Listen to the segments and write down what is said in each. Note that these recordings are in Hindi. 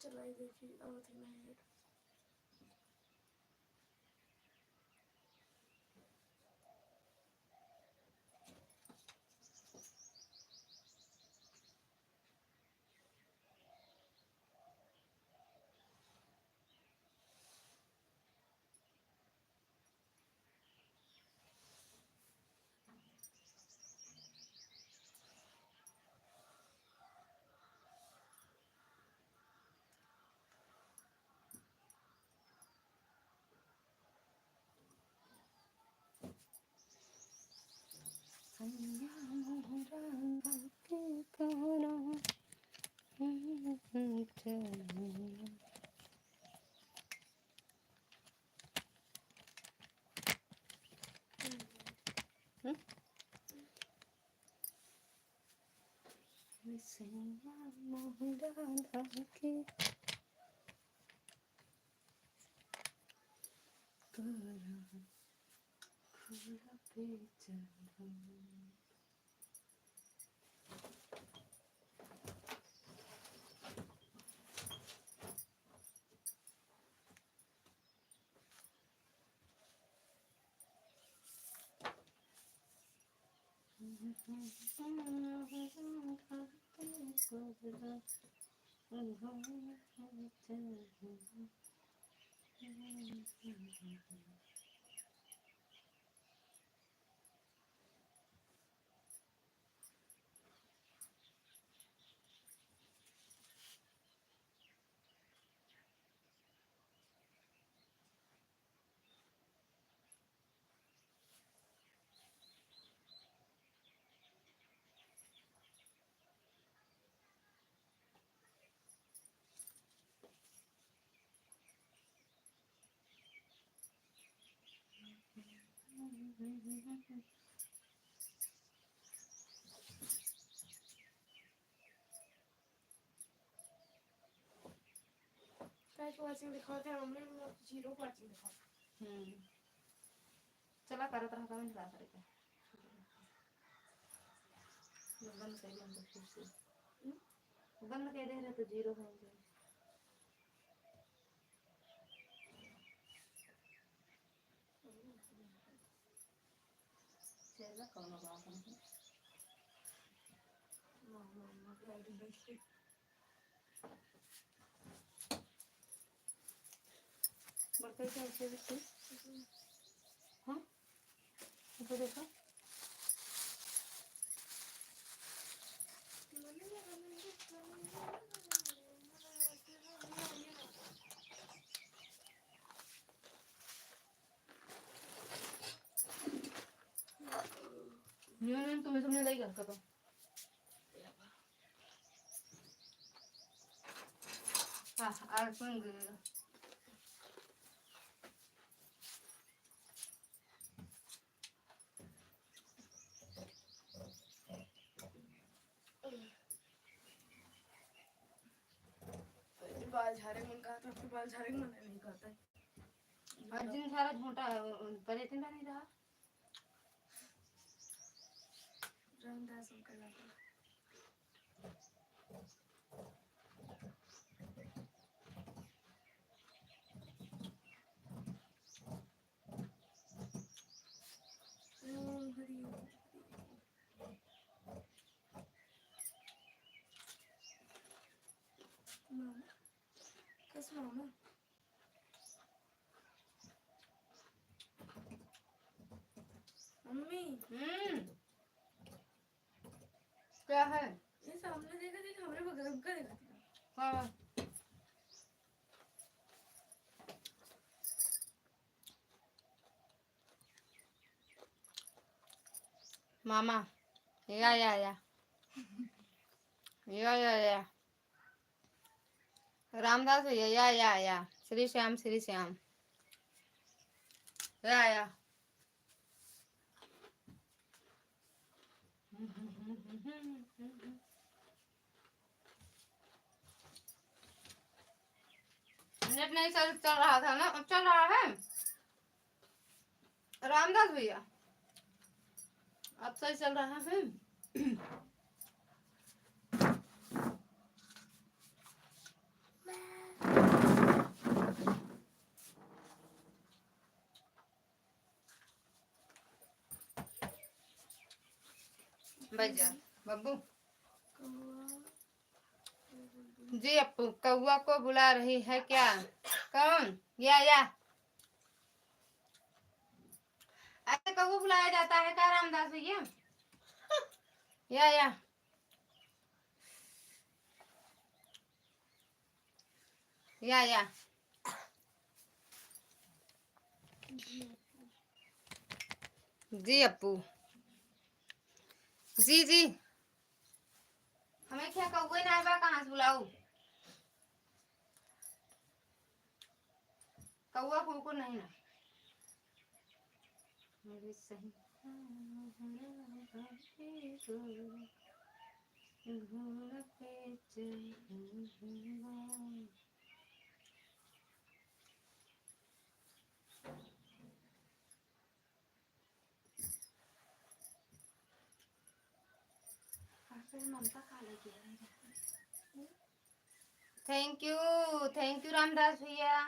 चलाई देखी अब नहीं वाचिंग दिखाते हैं हमने 0 वाचिंग दिखाते चला करत रहा कमेंट करा करके बंद कर दिया तो फिर से बंद कर दे रहे तो 0 हो जाए चला कौन बात नहीं मामा गाड़ी बैठी बड़का क्या ऐसे बैठी हाँ तो देखो तुम्हें तुमने नहीं कर सकता हाँ आज सुन बाल झाड़े मन कहा था बाल झाड़े मन नहीं कहता है अर्जुन सारा झूठा परे थे नहीं रहा रामदास उनका लगा मामा मम्मी क्या है ये सामने देखा देखा हमारे बगल का देखा हाँ मामा या रामदास भैया या श्री श्याम या नेट नहीं चल रहा था ना अब चल रहा है रामदास भैया अब सही चल रहा है। भैया बब्बू जी अपू कौआ को बुला रही है क्या? कौन? या ऐसे कौआ बुलाया जाता है क्या रामदास भैया? या जी अपू जी हमें क्या कौआ ना आवा कहाँ से बुलाऊ? कौआ को नहीं ना मेरे सही थैंक यू रामदास भैया।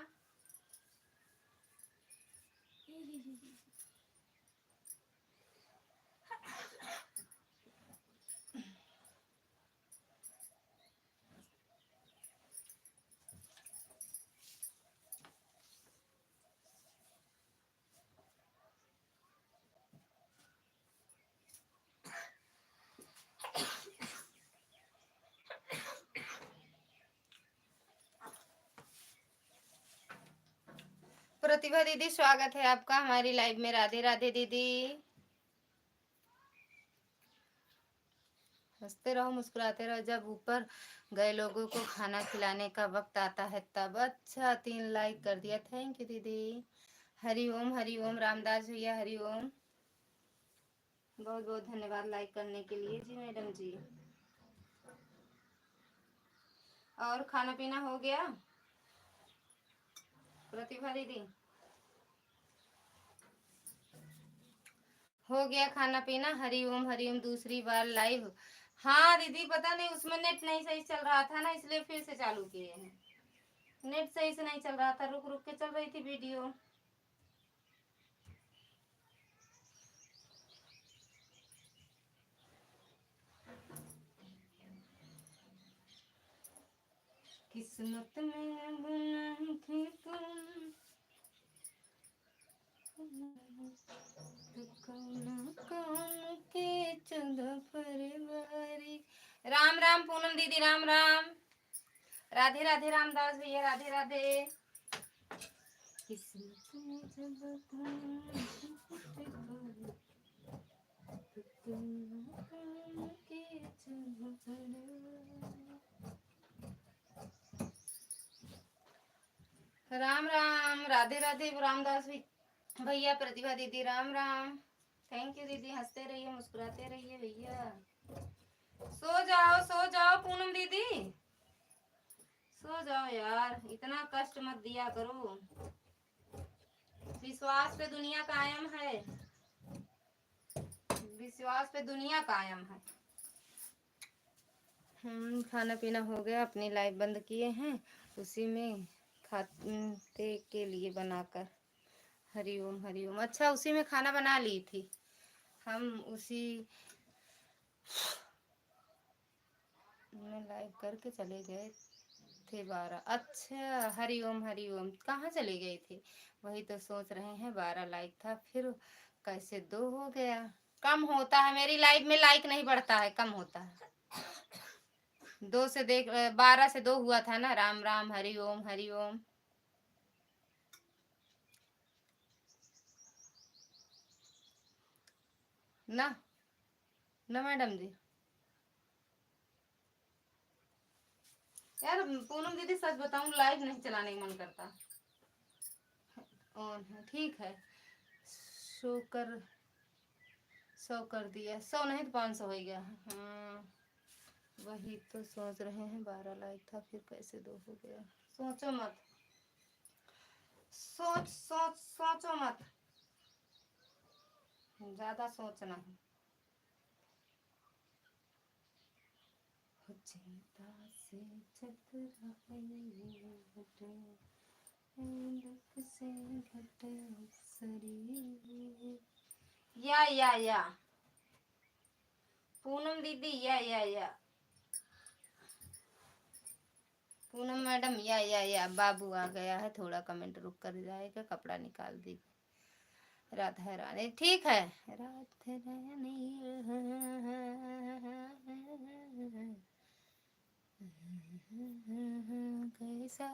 प्रतिभा दीदी स्वागत है आपका हमारी लाइव में। राधे राधे दीदी। हंसते रहो मुस्कुराते रहो, जब ऊपर गए लोगों को खाना खिलाने का वक्त आता है तब। अच्छा 3 लाइक कर दिया, थैंक यू दीदी। हरि ओम रामदास भैया हरि ओम। बहुत बहुत धन्यवाद लाइक करने के लिए जी मैडम जी। और खाना पीना हो गया प्रतिभा दीदी? हो गया खाना पीना? हरि ओम दूसरी बार लाइव। हाँ दीदी पता नहीं उसमें नेट नहीं सही चल रहा था ना, इसलिए फिर से चालू किए हैं। नेट सही से नहीं चल रहा था, रुक रुक के चल रही थी वीडियो। किस्मत में बुना थी तुम के चंदा फरवरी। राम राम पूनम दीदी राम राम। राधे राधे रामदास भैया राधे राधे। किस्मत में राम राम राधे राधे रामदास भैया प्रतिभा दीदी राम राम। थैंक यू दीदी, हंसते रहिए मुस्कुराते रहिए भैया। सो जाओ पूनम दीदी, सो जाओ यार, इतना कष्ट मत दिया करो। विश्वास पे दुनिया कायम है, विश्वास पे दुनिया कायम है। खाना पीना हो गया, अपनी लाइव बंद किए हैं, उसी में खाते के लिए बनाकर। हरिओम। अच्छा उसी में खाना बना ली थी, हम उसी में लाइव करके चले गए थे 12। अच्छा हरिओम कहाँ चले गए थे? वही तो सोच रहे हैं, 12 लाइक था फिर कैसे 2 हो गया? कम होता है मेरी लाइव में, लाइक नहीं बढ़ता है, कम होता है। 2 से देख 12 से 2 हुआ था ना। राम राम हरिओम ना मैडम जी। यार पूनम दीदी सच बताऊं लाइव नहीं चलाने का मन करता। ऑन है ठीक है, 100 कर दिया, 100 नहीं तो 500 हो गया। वही तो सोच रहे हैं, 12 लाइक था फिर कैसे 2 हो गया? सोचो मत। ज्यादा सोचना है। चिंता से दुख से घट सरी। या पूनम दीदी या पूनम मैडम या बाबू आ गया है, थोड़ा कमेंट रुक कर जाएगा, कपड़ा निकाल दी। राधा रानी ठीक है, राधा रानी कैसा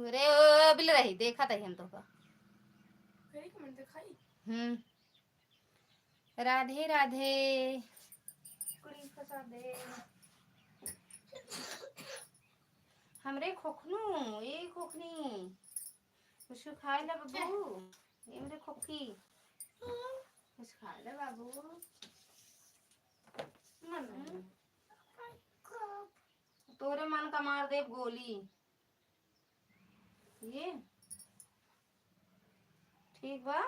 रे बिल रही देखा था हम तो का मेरी कमेंट दिखाई। राधे राधे कुड़ी फंसा दे हमरे खोखनू ये खोखनी कुछ खाए ला बाबू, ये मेरे खोखी कुछ खाए ला बाबू। मन तोरे मन का मार दे गोली। ये ठीक बा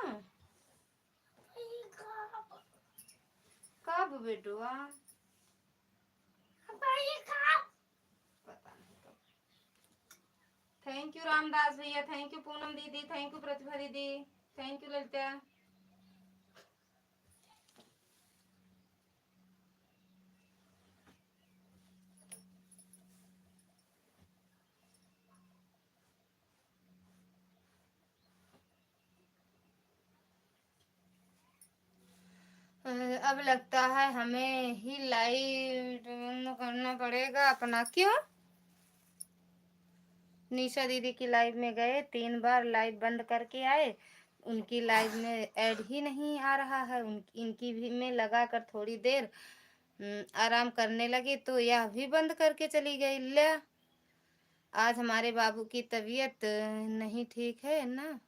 कब बेटुआ पता नहीं कब। थैंक यू रामदास भैया, थैंक यू पूनम दीदी, थैंक यू प्रतिभा दीदी, थैंक यू ललिता। अब लगता है हमें ही लाइव करना पड़ेगा अपना। क्यों? निशा दीदी की लाइव में गए, 3 बार लाइव बंद करके आए, उनकी लाइव में ऐड ही नहीं आ रहा है। इनकी भी में लगा कर थोड़ी देर आराम करने लगी तो यह भी बंद करके चली गई। ले आज हमारे बाबू की तबीयत नहीं ठीक है ना,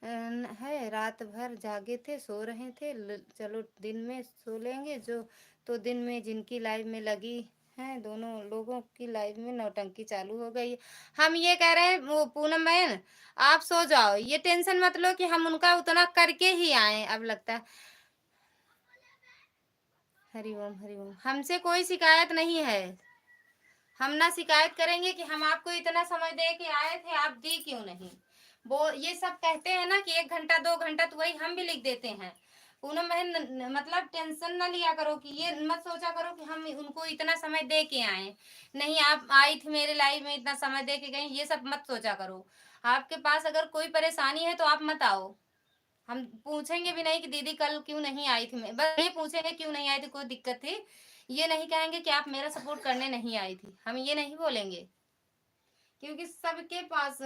है रात भर जागे थे, सो रहे थे। चलो दिन में सो लेंगे जो, तो दिन में जिनकी लाइव में लगी हैं दोनों लोगों की लाइव में नौटंकी चालू हो गई। हम ये कह रहे हैं वो पूनम बहन आप सो जाओ, ये टेंशन मत लो कि हम उनका उतना करके ही आए। अब लगता है हरिओम हरिओम, हमसे कोई शिकायत नहीं है, हम ना शिकायत करेंगे कि हम आपको इतना समय दे के आए थे आप दी क्यों नहीं। वो ये सब कहते हैं ना कि 1 घंटा 2 घंटा, तो वही हम भी लिख देते हैं। पूनम बहन मतलब टेंशन ना लिया करो कि ये मत सोचा करो कि हम उनको इतना समय दे के आए, नहीं आप आई थी मेरे लाइव में इतना समय दे के गई, ये सब मत सोचा करो। आपके पास अगर कोई परेशानी है तो आप मत आओ, हम पूछेंगे भी नहीं कि दीदी कल क्यों नहीं आई थी, मैं बस ये पूछेंगे क्यों नहीं आई थी, कोई दिक्कत थी, ये नहीं कहेंगे कि आप मेरा सपोर्ट करने नहीं आई थी, हम ये नहीं बोलेंगे। क्योंकि सबके पास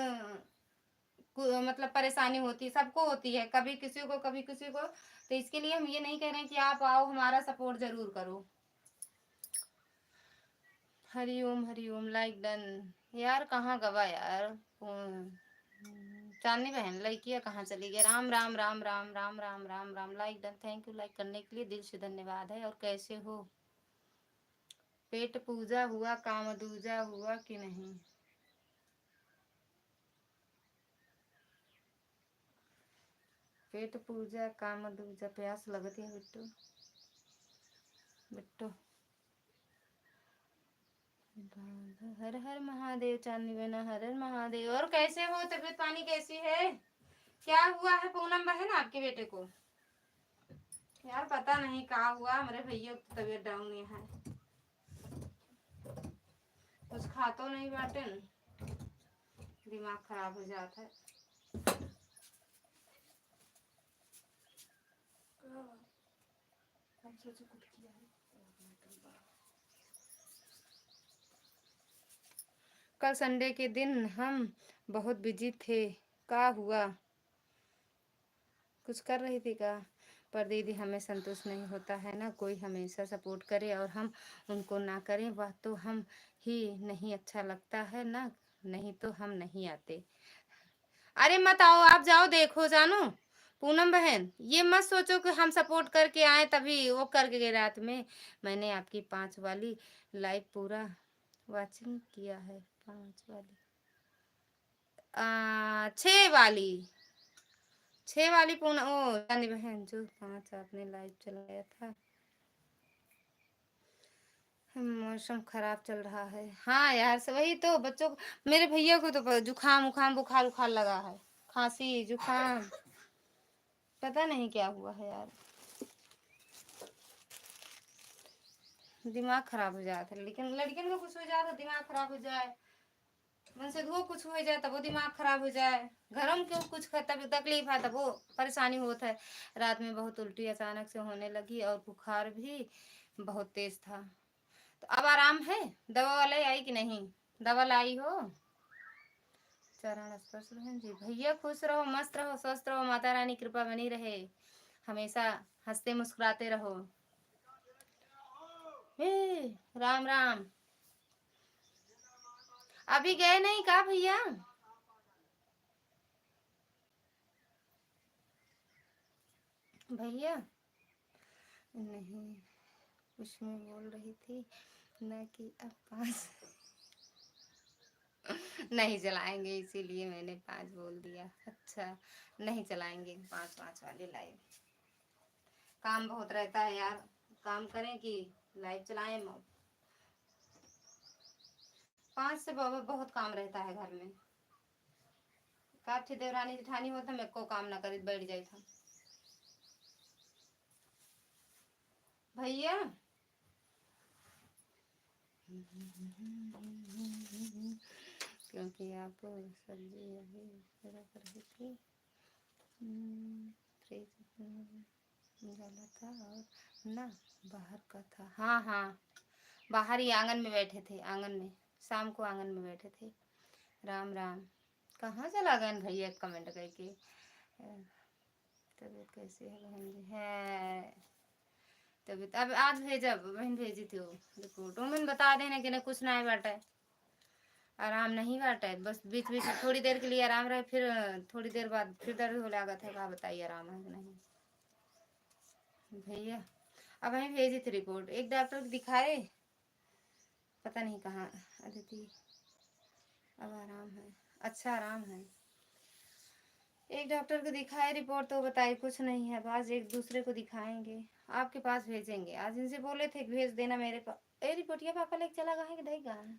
मतलब परेशानी होती है, सबको होती है, कभी किसी को कभी किसी को, तो इसके लिए हम ये नहीं कह रहे हैं कि आप आओ हमारा सपोर्ट जरूर करो। Hariom like done. यार कहाँ गवा यार चांदनी बहन, लड़कियाँ कहाँ चली गई। Ram Ram Ram Ram Ram Ram Ram Ram. Like done, thank you like करने के लिए, दिल से धन्यवाद है। और कैसे हो? पेट पूजा हुआ, काम दूजा हुआ कि नहीं? पेट पूजा काम दूजा, प्यास लगती है बिट्टू बिट्टू। हर हर महादेव चांदनी बहना, हर हर महादेव। और कैसे हो? तबीयत पानी कैसी है? क्या हुआ है पूनम बहन आपके बेटे को? यार पता नहीं क्या हुआ, हमारे भैया की तबीयत डाउन है, कुछ खा तो नहीं बाटे, दिमाग खराब हो जाता है। कल संडे के दिन हम बहुत बिजी थे, क्या हुआ? कुछ कर रही थी क्या? पर दीदी हमें संतुष्ट नहीं होता है ना, कोई हमेशा सपोर्ट करे और हम उनको ना करें, वह तो हम ही नहीं अच्छा लगता है ना, नहीं तो हम नहीं आते। अरे मत आओ, आप जाओ देखो जानू। पूनम बहन ये मत सोचो कि हम सपोर्ट करके आए तभी वो करके गए। रात में मैंने आपकी 5 वाली लाइव पूरा वॉचिंग किया है, 5 वाली 6 वाली 6 वाली पूना ओ जानी बहन जो 5 आपने लाइव चलाया था। मौसम खराब चल रहा है। हाँ यार से वही तो बच्चों को, मेरे भैया को तो जुकाम उखाम बुखार उखार लगा है, खांसी जुकाम, पता नहीं क्या हुआ है यार, दिमाग खराब हो जाता है। लेकिन लड़कियों को कुछ हो जाता दिमाग खराब हो जाए, मन से धो कुछ हो जाए तब वो दिमाग खराब हो जाए, घरों में क्यों कुछ तब तकलीफ है तब वो परेशानी होता है। रात में बहुत उल्टी अचानक से होने लगी और बुखार भी बहुत तेज था। तो अब आराम है? दवा वाला आई कि नहीं? दवा लाई हो? चरण स्पर्श बहन जी, भैया खुश रहो, मस्त रहो, स्वस्थ रहो, माता रानी कृपा बनी रहे, हमेशा हंसते मुस्कुराते रहो। राम राम। अभी गए नहीं का भैया? भैया नहीं, उसमें बोल रही थी न कि अब 5 नहीं चलाएंगे, इसीलिए मैंने 5 बोल दिया। अच्छा नहीं चलाएंगे 5 वाली लाइव, काम बहुत रहता है यार, काम करें कि लाइव चलाएं। 5 से बहुत काम रहता है घर में। काठी देवरानी जेठानी होता मैं को काम ना करे बैठ जाए था भैया। क्योंकि आप सब्जी अभी जरा कर रही थी, फ्रिज में डाला था और ना बाहर का था। हाँ हाँ, बाहर ही आंगन में बैठे थे, आंगन में शाम को आंगन में बैठे थे। राम राम। कहाँ चला गए भैया कमेंट करके? तबीयत कैसी है बहन जी? है तबीयत अब आज भेजा बहन, भेजी थी वो रिपोर्ट, मैंने बता देना कि ना कुछ ना बाटा है, आराम नहीं बाटा है, बस बीच बीच में थोड़ी देर के लिए आराम रहे, फिर थोड़ी देर बाद फिर दर्द हो लगा था। कहा बताइए आराम है कि नहीं भैया? अब वहीं भेजी थी रिपोर्ट, एक डॉक्टर को दिखाए, पता नहीं कहाँ। अदिति अब आराम है, अच्छा आराम है। एक डॉक्टर को दिखाए, रिपोर्ट तो बताई कुछ नहीं है, आज एक दूसरे को दिखाएंगे, आपके पास भेजेंगे। आज इनसे बोले थे भेज देना मेरे पास। ए रिपोर्टिया पापा लेके चला गया है कि नहीं गया है?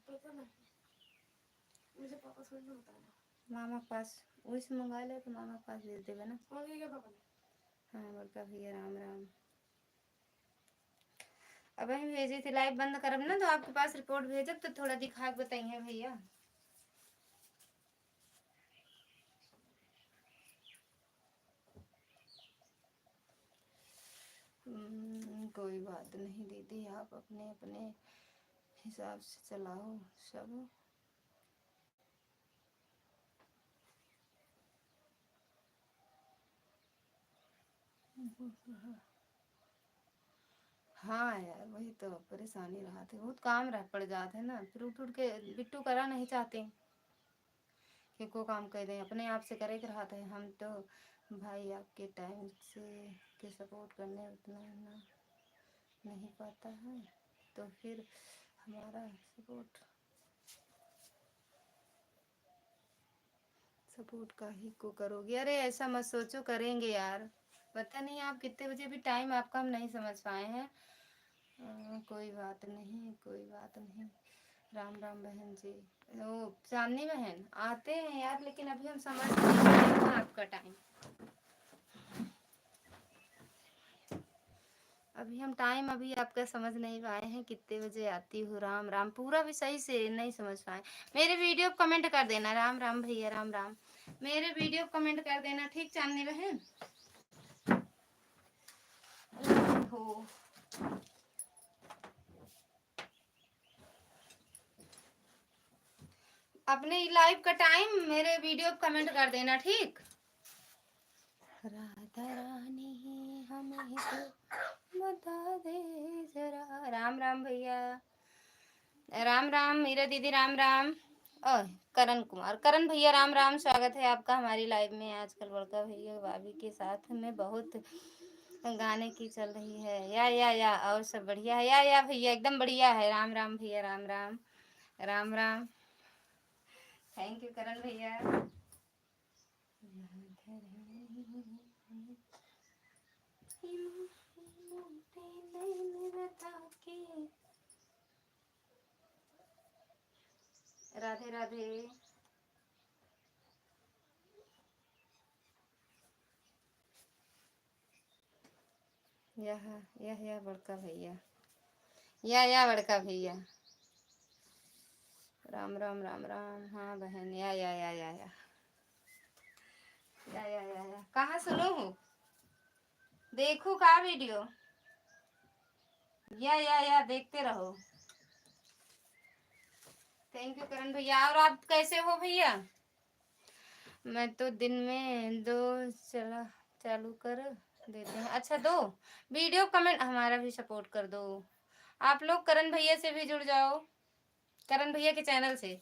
मुझे पापा से नहीं बताना, मामा के पास वही से मंगा ले तो मामा के पास भेज देवे ना। क्या पापा? हाँ बड़का भैया राम राम। अब वही भेजी थी, लाइव बंद करब ना तो आपके पास रिपोर्ट भेजब तो थोड़ा दिखा के बताइए भैया। कोई बात नहीं दीदी, आप अपने अपने हिसाब से चलाओ सब। हाँ यार वही तो परेशानी रहा थे, बहुत काम रह पड़ जाते हैं ना, फिर उठ उठ के बिट्टू करा नहीं चाहते कि को काम कर दें, अपने आप से करे रहा था। हम तो भाई आपके टाइम से के सपोर्ट करने उतना ना नहीं पाता है, तो फिर हमारा सपोर्ट का ही को करोगे? अरे ऐसा मत सोचो, करेंगे यार, पता नहीं आप कितने बजे, भी टाइम आपका हम नहीं समझ पाए हैं। कोई बात नहीं, कोई बात नहीं। राम राम बहन जी। ओ चांदनी बहन आते हैं यार, लेकिन अभी हम समझ नहीं पाए हैं आपका टाइम, अभी हम टाइम अभी आपका समझ नहीं पाए हैं कितने बजे आती हूँ। राम राम पूरा भी सही से नहीं समझ पाए। मेरे वीडियो कमेंट कर देना। राम राम भैया राम राम, मेरे वीडियो कमेंट कर देना ठीक चांदनी बहन हो। अपने लाइव का टाइम मेरे वीडियो कमेंट कर देना ठीक। राधा रानी हमें तो बता दे जरा। राम राम भैया राम राम, मीरा दीदी राम राम। ओह करण कुमार, करण भैया राम राम, स्वागत है आपका हमारी लाइव में। आजकल बड़का भैया भाभी के साथ में बहुत गाने की चल रही है। या और सब बढ़िया है? या भैया एकदम बढ़िया है। राम राम भैया राम राम। राम राम, थैंक यू करण भैया। राधे राधे। यह बड़का भैया, या बड़का भैया, राम राम राम राम। हाँ बहन, या कहाँ सुनो हो, देखो का वीडियो, या देखते रहो। थैंक यू करण भैया। और आप कैसे हो भैया? मैं तो दिन में 2 चालू कर देते हैं। अच्छा 2 वीडियो कमेंट, हमारा भी सपोर्ट कर दो आप लोग। करण भैया से भी जुड़ जाओ, करण भैया के चैनल से।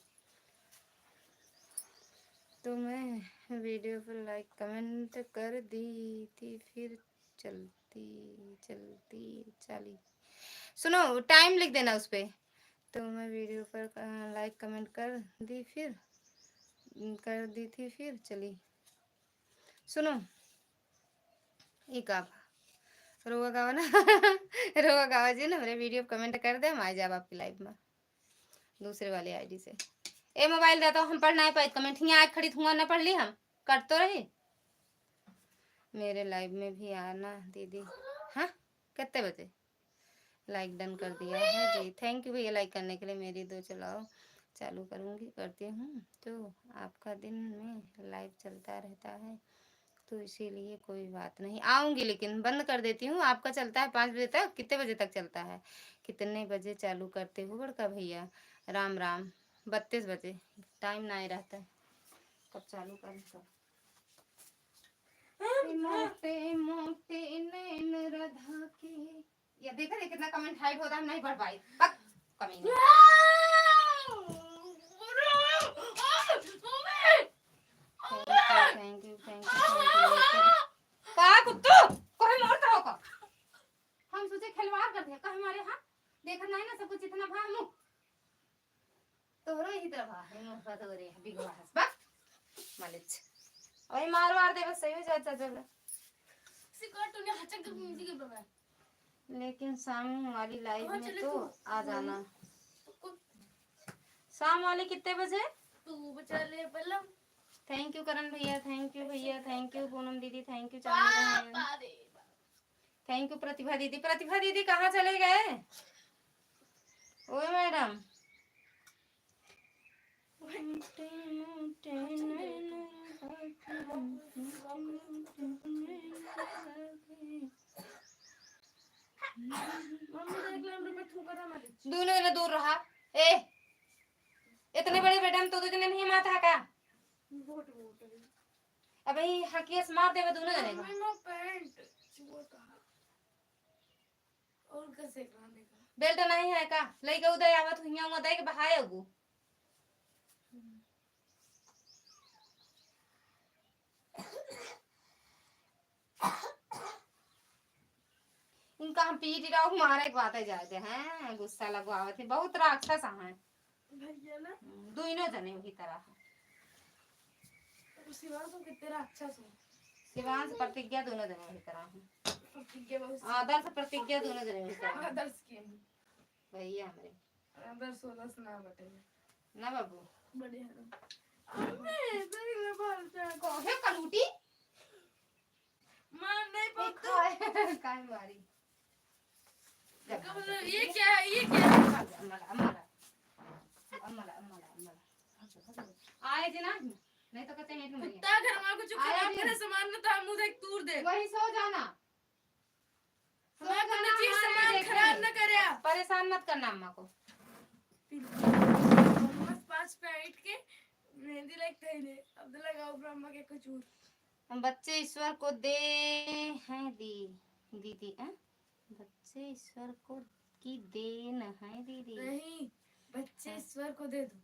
तो मैं वीडियो पर लाइक कमेंट कर दी थी, फिर चली। सुनो, टाइम लिख देना उस पे। तो मैं वीडियो पर लाइक कमेंट कर दी थी, फिर चली। सुनो, एक आप रोआ गावा ना रोआ गावा जी ना मेरे वीडियो कमेंट कर दे, हम आ जाए आपकी लाइव में दूसरे वाले आईडी से। ए मोबाइल देता हूँ, हम पढ़ना है पाए कमेंट, यहाँ आग खड़ी थूआ ना पढ़ ली, हम कट तो रही। मेरे लाइव में भी आना दीदी। हाँ कितने बजे? लाइक डन कर दिया है जी, थैंक यू भैया लाइक करने के लिए। मेरी 2 चलाओ चालू करती हूँ तो आपका दिन में लाइव चलता रहता है, तो इसीलिए कोई बात नहीं, आऊँगी लेकिन बंद कर देती हूँ। आपका चलता है 5 बजे तक, कितने बजे तक चलता है? कितने बजे चालू करते हो बड़का भैया? राम राम। 32 बजे, टाइम ना रहता है कब चालू कर। मोटे मोटे नैन राधा के, ये देखा कितना कमेंट हाइड होता है, नहीं पढ़ पाई कमी। थैंक यू का कुत्तू कोई मारता होगा। हम सोचे खिलवाड़ करते हैं, कहीं हमारे हाथ देखा नहीं ना सब कुछ इतना भामू तोरो ही तरह है नो पता हो रे बिगवा हस बा मालिच ओए मार दे बस, सही हो जाता जब सिकट ने हचक के म्यूजिक के बाबा। लेकिन शाम वाली लाइव में तो आ जाना। शाम वाली कितने बजे? तू बचा ले बल्लम। थैंक यू करण भैया, थैंक यू भैया, थैंक यू पूनम दीदी, थैंक यू चांदी, थैंक यू प्रतिभा दीदी। प्रतिभा दीदी कहाँ चले गए? ओए मैडम दोनों ने दूर रहा। ए इतने बड़े बेटा तो तुझे नहीं माता का अबे हकीस मार देवे दोनों जने को। मैं पैंट और कैसे खाने का बेल्ट नहीं है का लेके उधर आवत हुइया उधर के बहाए हो। इनका हम पीट रहा हूँ, मारे के बातें जाते हैं, गुस्सा लगवावे थे, बहुत राक्षस हैं भैया ना दोनों जने की तरह। शिवांश तुम कितने राक्षस हो? शिवांश प्रतिज्ञा दोनों जने की तरह हैं। प्रतिज्ञा बहुत आदर्श प्रतिज्ञा दोनों जने की तरह। आदर्श के भैया हमारे आदर्श 16 सुना बटेगा ना बाबू बढ़िया है। मैं तेरी बात कोहे कलूटी मार नहीं पाता काहे मारी। ये क्या है? ये क्या है? आए जी ना नहीं तो कहते हैं कुत्ता घर में कुछ खराब करे सामान में तो हम उधर तूर दे वही सो जाना। चीज सामान खराब न करे, परेशान मत करना अम्मा को। बस 5 पैकेट के मेहंदी लगते हैं अब लगाओ ब्रह्मा के कुछ और। हम बच्चे ईश्वर को दे हैं दीदी हैं? बच्चे ईश्वर को की देन है दीदी। नहीं बच्चे ईश्वर को दे दो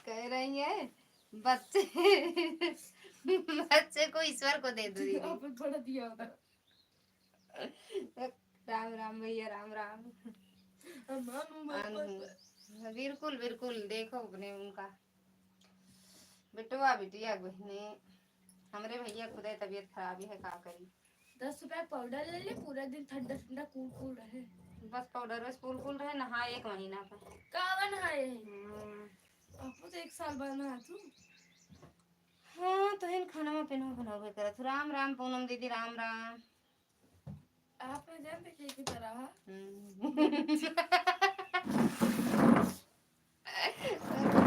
कह रही है बच्चे बच्चे को ईश्वर को दे दो दीदी। बड़ा दिया होता। राम राम भैया राम राम। बिल्कुल बिल्कुल देखो अपने उनका बिटवा बिटिया बहने हमरे भैया खुद तबीयत खराब है का करी। 10 रुपया पाउडर ले ले, पूरा दिन ठंडा ठंडा कूल कूल रहे। बस पाउडर बस कूल कूल रहे, नहा 1 महीना का कावन है आपको तो 1 साल बाद नहा तू। हाँ तो इन खाना में पीना बनावे करत। राम राम पूनम दीदी, राम राम। आप जान पे की तरह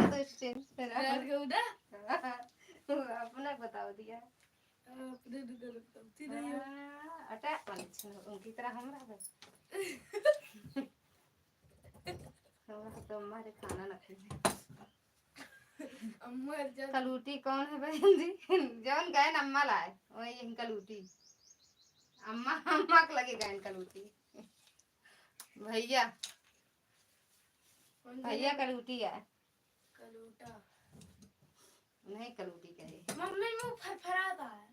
तो स्टेज पे रात को उड़ा अपना बताओ दिया अपने दुकान बताती नहीं हो। अटा उनकी तरह हम रह तो हमारे खाना न खाए। अम्मा जब कलूटी कौन है बहन जी? जौन गए अम्मा लाए वही कलूटी। अम्मा अम्मा को लगे गए कलूटी। भैया भैया कलूटी है। कलूटा नहीं कलूटी कहे। मम्मी मुंह फरफराता है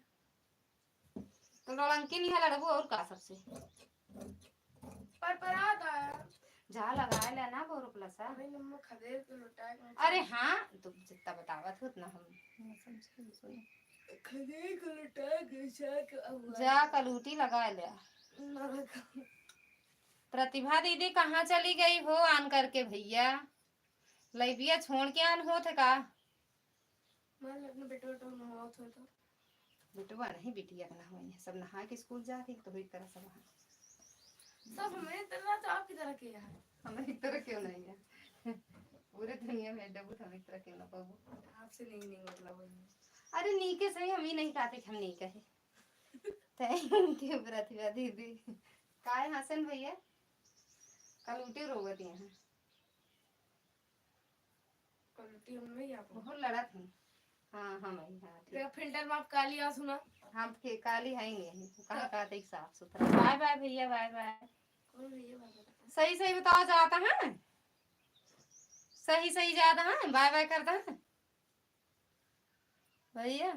तो लड़ंकी नहीं है लड़बू और का सबसे फरफराता है। जा लगाए लेना बोरो प्लस है। अरे मम्मा खदेड़ के लुटाए। अरे हाँ तुम जितना बतावत हो उतना हम समझे। खदेड़ के लुटाए के जा कलूटी लगा ले। प्रतिभा दीदी कहाँ चली गई हो आन करके? भैया लैबिया छोड़ के आन हो थे का? मैं अपने बेटे बेटो नहाओ तो बिटवा नहीं बिटिया का नहाई है। सब नहा के स्कूल जाती तो एक तरह सब सब मेरी तरह तो आपकी तरह किया है। हमारी तरह क्यों नहीं है? पूरे दुनिया में डबू हमारी तरह क्यों ना पाबू? आपसे नहीं मतलब अरे नी के सही हम ही नहीं कहते हम नहीं कहे। थैंक यू प्रतिभा दीदी। काय हसन भैया कलूटी रोगती हैं। कलूटी में आप बहुत लड़ा थी। हाँ हम ही हाँ तेरा फिल्टर में आप काली आ सुना हम के काली है नहीं कहाँ कहते साफ सुथरा। बाय बाय भैया बाय बाय। कौन भैया बात सही सही बताओ जाता है? सही सही जाता है बाय बाय करता है भैया?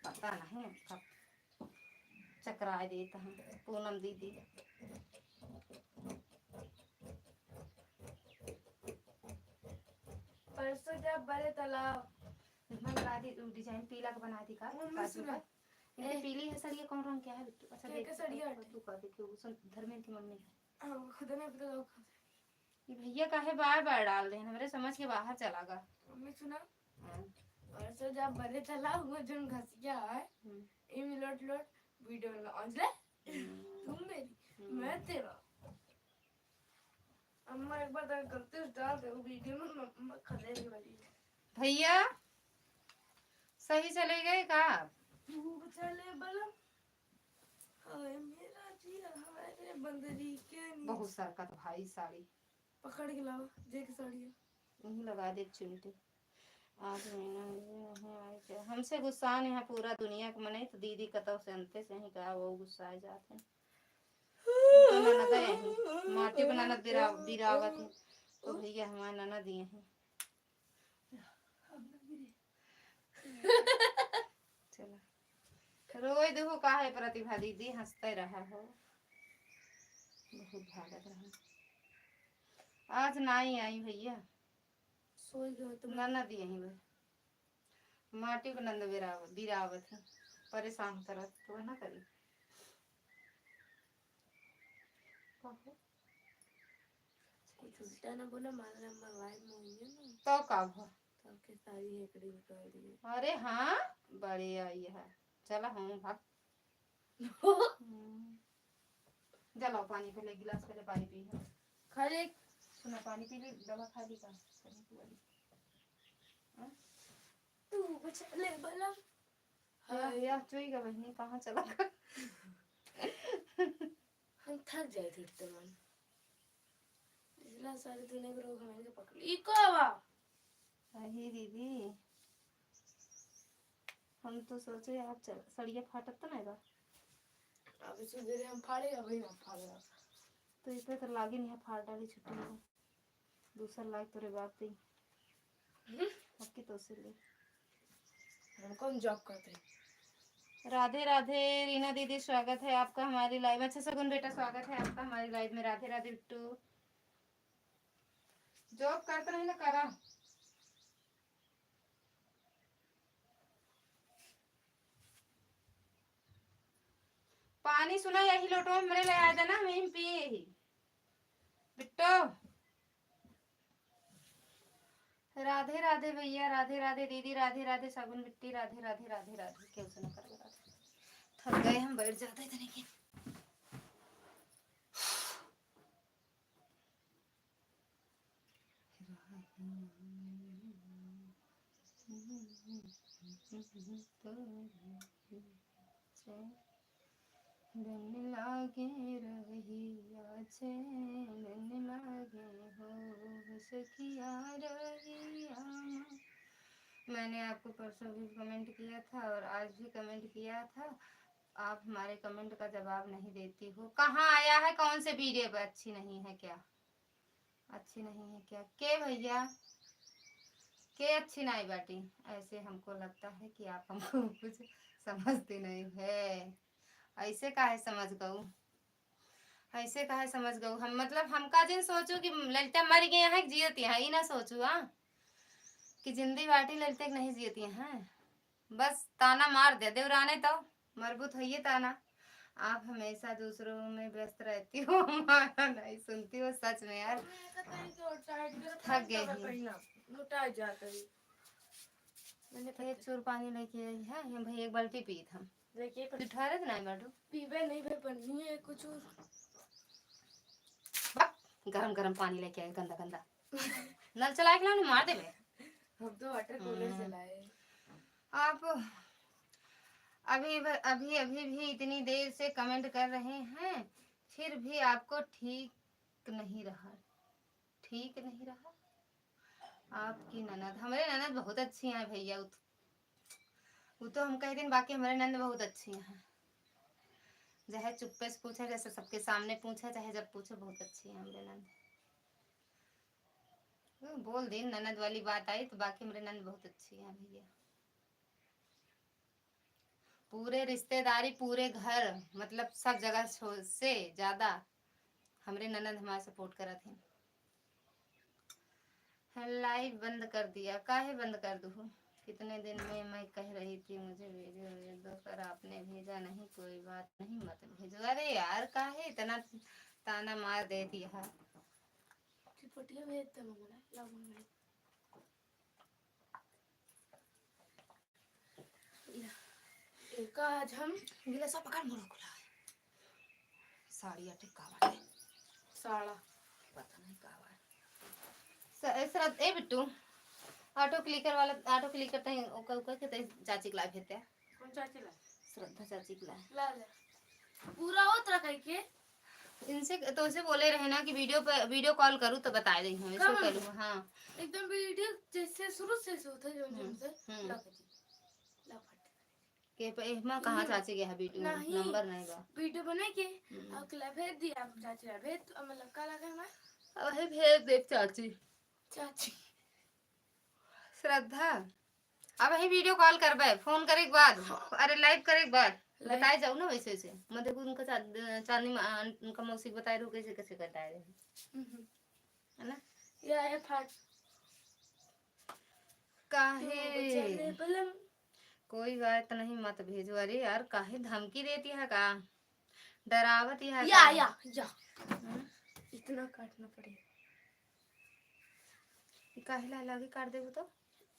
पता नहीं कब चकराए देता है पूनम दीदी। परसों जब बड़े तालाब मैं बना दी डिजाइन पीला का बना दी का ये पीली है सर। ये कौन रंग क्या है बिट्टू? अच्छा देख सड़िया तू का देखियो सुन धर्मेंद्र की मम्मी है। हां खुद ने पता ये भैया काहे बार बार डाल दे हमरे समझ के बाहर चला गा। मम्मी सुना परसों जब बड़े तालाब वो जन घसिया है ए मिनट लोट वीडियो में अंजले तुम मेरी मैं तेरा अम्मा एक बार गलती से डाल दे वीडियो में मम्मा खदेड़ी वाली भैया सही चले गए का? चले बलम हाय मेरा जी हमारे बंदरी के नहीं बहुत सार का तो भाई साड़ी पकड़ के लाओ देख साड़ी नहीं लगा दे चुनटे। आज महीना हमसे गुस्सा नहीं है पूरा दुनिया के मने तो दीदी कतौ से अंते से ही कहा वो गुस्सा आ जाते हैं। तो ननद है माटी को ननद बिरावत है तो भैया हमारे ननद दिए हैं। चलो रोज देखो का है प्रतिभा दीदी हंसते रहा हो बहुत भागत रहा। आज नहीं आई भैया सोई गए तो ननद दिए हैं माटी को नंद बिरावत है परेशान करत तो ना करी कुछ उल्टा ना बोला मारा मोबाइल में होंगे ना तो का भा तब के सारी हेकड़ी निकाल दी। अरे हाँ बड़े आई है चला हूँ भाग। जलाओ पानी पहले गिलास पहले पानी पी है खाली सुना पानी पी ली दवा खा ली का तू कुछ ले बलम हाँ यार चुई का बहनी कहाँ चला कर हम थक जाए थे तो मन पिछला साल तूने को रोग हमें पकड़ ली को आवा अही दीदी हम तो सोचे आप चल सड़िया फाटत तो नहीं बा अब सुबह हम फाड़े अभी ना फाड़े तो इस पे तो लागी नहीं है फाड़ डाली छुट्टी में दूसरा लाग तो रे बाप दी अब की तो से ले हम कौन जॉब करते हैं। राधे राधे रीना दीदी स्वागत है आपका हमारी लाइव में। अच्छा सगुन बेटा स्वागत है आपका हमारी लाइव में। राधे राधे बिट्टू जॉब करते नहीं ना करा पानी सुना यही लोटो में मैंने लगाया था ना, वहीं पिए ही बिट्टो। राधे राधे भैया, राधे राधे दीदी, राधे राधे साबुन बिट्टी, राधे राधे राधे राधे। क्यों सुना कर थक गए हम, बैठ जाते थे लेकिन दिन लागे रहिया चैन लागे हो सखिया रहिया। मैंने आपको परसों भी कमेंट किया था और आज भी कमेंट किया था, आप हमारे कमेंट का जवाब नहीं देती हो। कहाँ आया है, कौन से वीडियो पे? अच्छी नहीं है क्या? अच्छी नहीं है क्या के भैया के? अच्छी नहीं बाटी। ऐसे हमको लगता है कि आप हमको कुछ समझते नहीं है। ऐसे काहे समझ गऊ, ऐसे काहे समझ गऊ हम? मतलब हमका जिन सोचू कि ललिता मर गए हैं जियती है, ये ना सोचू हाँ कि जिंदी बाटी ललिता नहीं जियती हैं। बस ताना मार दे देवराने तो मरबूत है ये ताना। आप हमेशा दूसरों में व्यस्त रहती हो, हमारा नहीं सुनती हो। सच में यार थक गए मोटा जाता है। मैंने एक चोर पानी लेके आई है, हम भाई एक बाल्टी पी था। देखिए तू ठहरे तो नहीं बैठो, पीवे नहीं भाई पन्नी है कुछ और। गरम गरम पानी लेके आए गंदा गंदा। नल चला के लाने मार दे बे। हम तो वाटर कूलर चलाए। आप अभी अभी अभी भी इतनी देर से कमेंट कर रहे हैं, फिर भी आपको ठीक नहीं रहा, ठीक नहीं रहा। आपकी ननद, हमारे ननद बहुत अच्छी हैं भैया। वो तो हम कह दिन, बाकी हमारे ननद बहुत अच्छी हैं। चाहे चुप्पे से पूछे, जैसे सबके सामने पूछे, चाहे जब पूछे, बहुत अच्छी है हमारे ननद। बोल दिन ननद वाली बात आई तो बाकी हमारे ननद बहुत अच्छी है भैया। पूरे रिश्तेदारी, पूरे घर, मतलब सब जगह से ज्यादा हमारे ननद हमारा सपोर्ट करा थे। लाइव बंद कर दिया, काहे बंद कर दूँ? कितने दिन में मैं कह रही थी मुझे भेजो भेजो, पर आपने भेजा नहीं। कोई बात नहीं, मत भेजो। अरे यार काहे इतना ताना मार दे दिया। पटिया भेजते मंगला ला मंगला एक आज हम गिलास पकड़ मोड़ो खुला साड़ी टिक्का वाले साड़ा पता नहीं का वाला। ए बिट्टू ऑटो क्लिकर वाला, ऑटो क्लिकर तई ओका ओका के तई चाची के ला भेते। कौन चाची ला? श्रद्धा चाची के ला ले पूरा होत रखा के इनसे तो उसे बोले रहे ना कि वीडियो कॉल करूँ तो बता दे हमें सो करूँ। हाँ एकदम वीडियो जैसे शुरू से होता है जो से ला के पे मां कहां चाची के है वीडियो नंबर नहीं बा। वीडियो बना के और क्ला भेज दिया चाची ला भेज तो मतलब का लगा मैं अब है भेज दे चाची। चाची श्रद्धा अब है वीडियो कॉल करबे, फोन करे के बाद, अरे लाइव करे के बाद बताए जाओ ना वैसे से। मैं देखो उनका चांदनी उनका मौसी बताए रहो कैसे कैसे करता है ना। या है फाट काहे कोई बात नहीं, मत भेजो। अरे यार काहे धमकी देती है का, डरावती है या इतना काटना पड़ेगा। काहे ला लगे काट देबो तो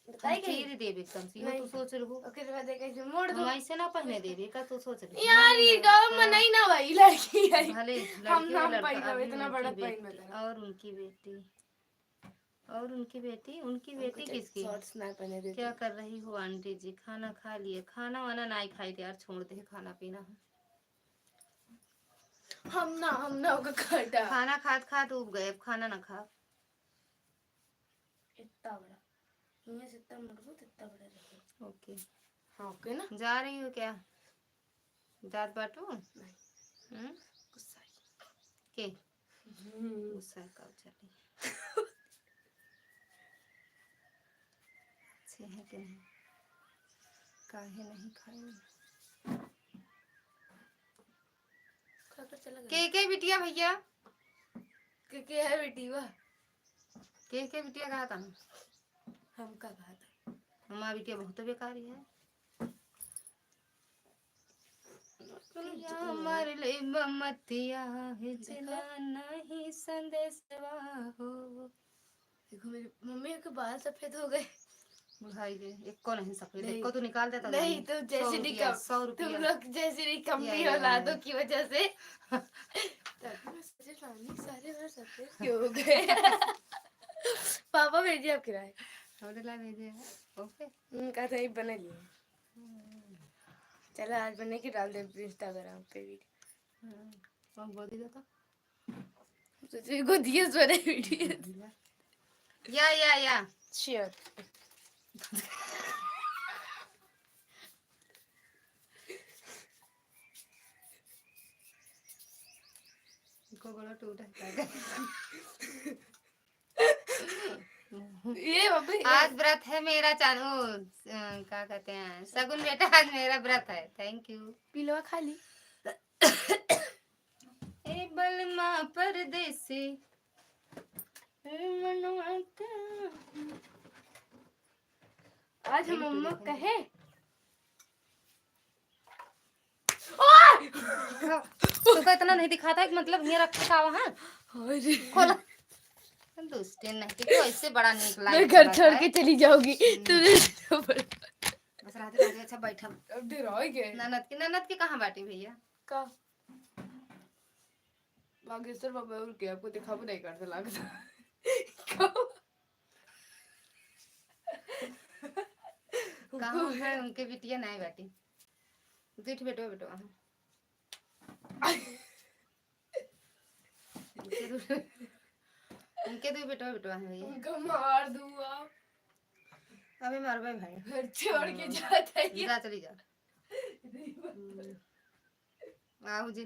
बताई गई चीर देबे कम से। तू सोच रहो ओके तो मैं देखे जो मोड़ दो, हम ऐसे ना पहने देबे का। तू सोच रही यार ये गांव में नहीं ना भाई लड़की है भले हम लड़की ना लड़का पाई इतना बड़ा पाई में और उनकी बेटी और उनकी बेटी किसकी शॉर्ट्स ना पहने देते। क्या कर रही हो आंटी जी? खाना खा लिए? खाना वाना नहीं खाई यार, छोड़ दे खाना पीना। हम ना का काटा खाना खात खात उब गए, अब खाना ना खा। इतना बड़ा ये से इतना मजबूत इतना बड़ा रहे। ओके हाँ ओके ना। जा रही हो क्या दांत बाटू? नहीं गुस्सा के गुस्सा कब चली अच्छे है कि नहीं? काहे नहीं खाई? खाकर चला गया के बिटिया भैया के है बेटी वाह के बिटिया कहा था? हम का कहा था हमारी बिटिया बहुत बेकारी है। मर ले ममतिया है चला नहीं संदेशवा हो। देखो मेरी मम्मी के बाल सफेद हो गए। भाई रे एक को नहीं सफेद, नहीं एक को तो निकाल देता नहीं, तो जैसे निकम 100 तुम रुपया लोग जैसे निकम्मी औलादों की वजह से तभी मैं सोचे नानी सारे बाल सफेद क्यों हो गए। पापा भेजिए आप किराए। थोड़े ला भेजे ओके। उनका तो एक बना लिए। चलो आज बने के डाल दे इंस्टाग्राम पे वीडियो। हम बोल दिया था सोचे गोदिया बने वीडियो। या श्योर। को बड़ा टूटा ये मम्मी आज व्रत है मेरा चानू क्या कहते हैं सगुन बेटा, आज मेरा व्रत है। Thank you. पिलवा खा ली। ए बलमा परदेसी आज हम मम्मा कहे तो का इतना नहीं दिखाता है कि मतलब ये रखा था वहाँ खोला दुष्टन नहीं कि ऐसे बड़ा निक लाइक मैं घर छोड़ के चली जाऊंगी। तुझे बस रहते रहते अच्छा बैठा। अब डराई गए। ननद की कहाँ बाटी भैया का बागेश्वर बाबा और के आपको दिखा नहीं करते लगता। कहाँ है उनके बिटिया नहीं बाटी दिख बेटो बेटो वहाँ उनके दो बेटो बेटो वहाँ भैया उनका मार दूंगा। अभी मारबे भाई घर छोड़ के जाता है जा चली जा आहू जी।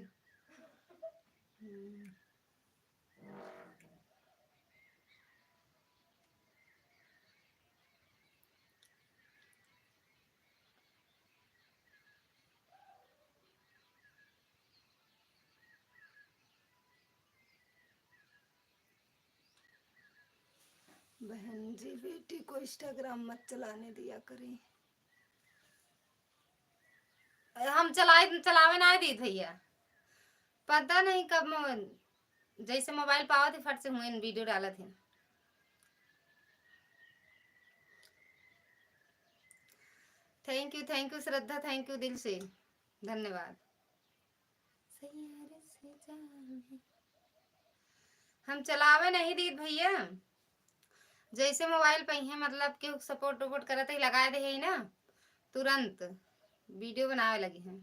बहन जी बेटी को इंस्टाग्राम मत चलाने दिया करें। हम चलावे ना दी भैया पता नहीं कब जैसे मोबाइल पावा थे फट से हुए वीडियो डाला थे। Thank you Shraddha, thank you दिल से धन्यवाद। हम चलावे नहीं दी भैया जैसे मोबाइल पे है मतलब के सपोर्ट वपोर्ट करते ही लगा दे है ना तुरंत वीडियो बनावे लगे हैं।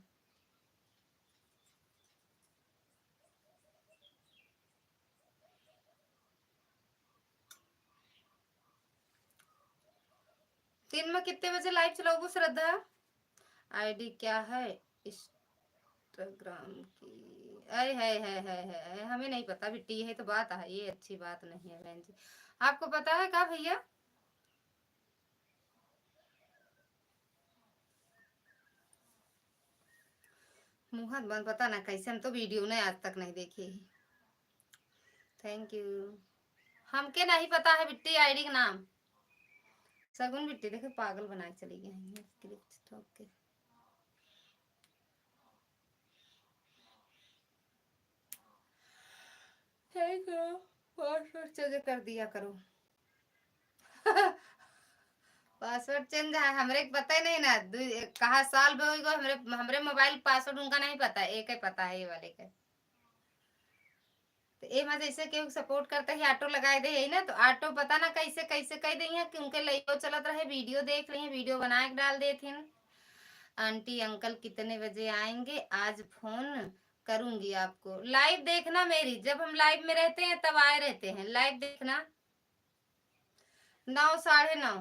दिन में कितने बजे लाइव चलाओगे श्रद्धा? आईडी क्या है इंस्टाग्राम की? है हमें नहीं पता बिट्टी है तो बात है ये अच्छी बात नहीं है बहन जी। आपको पता है क्या भैया? मुँह बंद पता ना कैसे हम तो वीडियो ने आज तक नहीं देखी। Thank you. हमके नहीं पता है बिट्टी आईडी का नाम सगुन बिट्टी देखे पागल बनाए चली गई के पासवर्ड चेंज कर दिया करो। पासवर्ड चेंज है हमरे पता ही नहीं ना कहा साल में होगा हमरे मोबाइल पासवर्ड उनका नहीं पता एक ही पता है ये वाले का। तो ए में जैसे केहू सपोर्ट करते ही ऑटो लगाए दे है ना तो ऑटो पता ना कैसे कैसे कह दी है कि उनके लाइव चलत रहे वीडियो देख रही वीडियो बना के डाल देते हैं। आंटी अंकल कितने बजे आएंगे आज फोन करूंगी आपको। लाइव देखना मेरी जब हम लाइव में रहते हैं तब आए रहते हैं लाइव देखना 9 साढ़े 9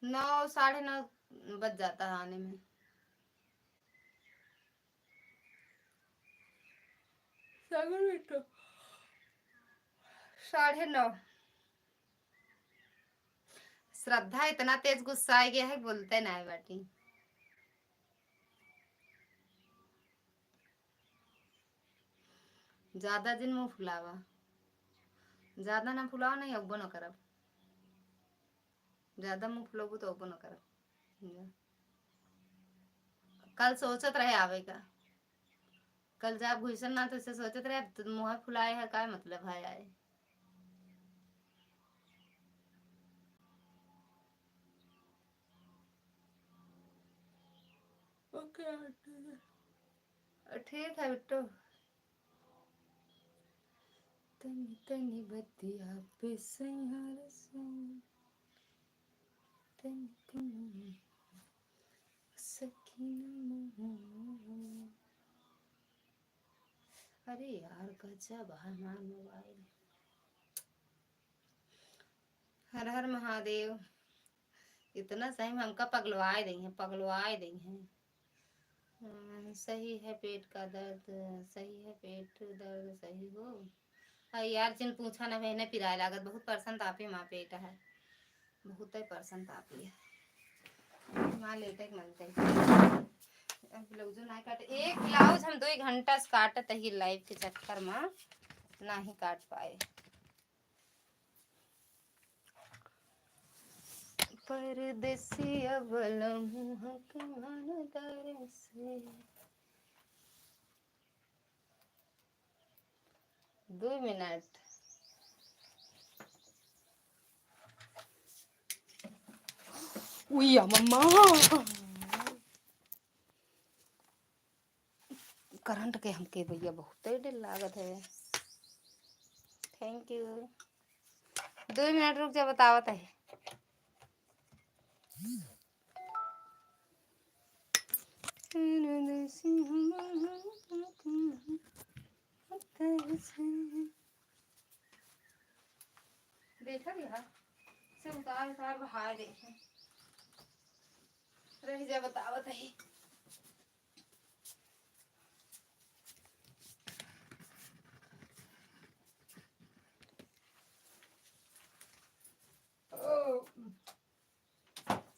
9 साढ़े 9 बज जाता है आने में। साढ़े 9 श्रद्धा इतना तेज गुस्सा आ गया है बोलते ना है बाटी। ज्यादा दिन मुंह फुलावा ज्यादा ना फुलाओ नहीं अब न करब ज्यादा मुंह फुलाबू तो अब न करब। कल सोचत रहे आवेगा, कल जब घुसन ना तो इसे सोचत रहे तो मुँह फुलाए है, का मतलब है आए। ठीक है बिट्टू। तनी तनी बतिया पे सयार से तनी सकीना। अरे यार गजब है हमारा मोबाइल। हर हर महादेव। इतना सही में हमका पगलवाए दी हैं, पगलवाए दी हैं। सही है पेट का दर्द, सही है पेट दर्द सही हो। हाँ यार जिन पूछा ना मैंने पिराए लागत बहुत परसेंट तापी माँ पेट है, बहुत ही परसेंट तापी है माँ लेते मनते। ब्लाउज ना काट, एक ब्लाउज हम 2 घंटा से काटत ही लाइव के चक्कर में ना ही काट पाए। परदेसी अवलम हकमान दर से 2 मिनट। उया मम्मा करंट के हमके भैया बहुत ही डर लागत है। Thank you. 2 मिनट रुक जा बतावत है। देखा यार से उतार उतार बाहर देखे रह जा बतावत है।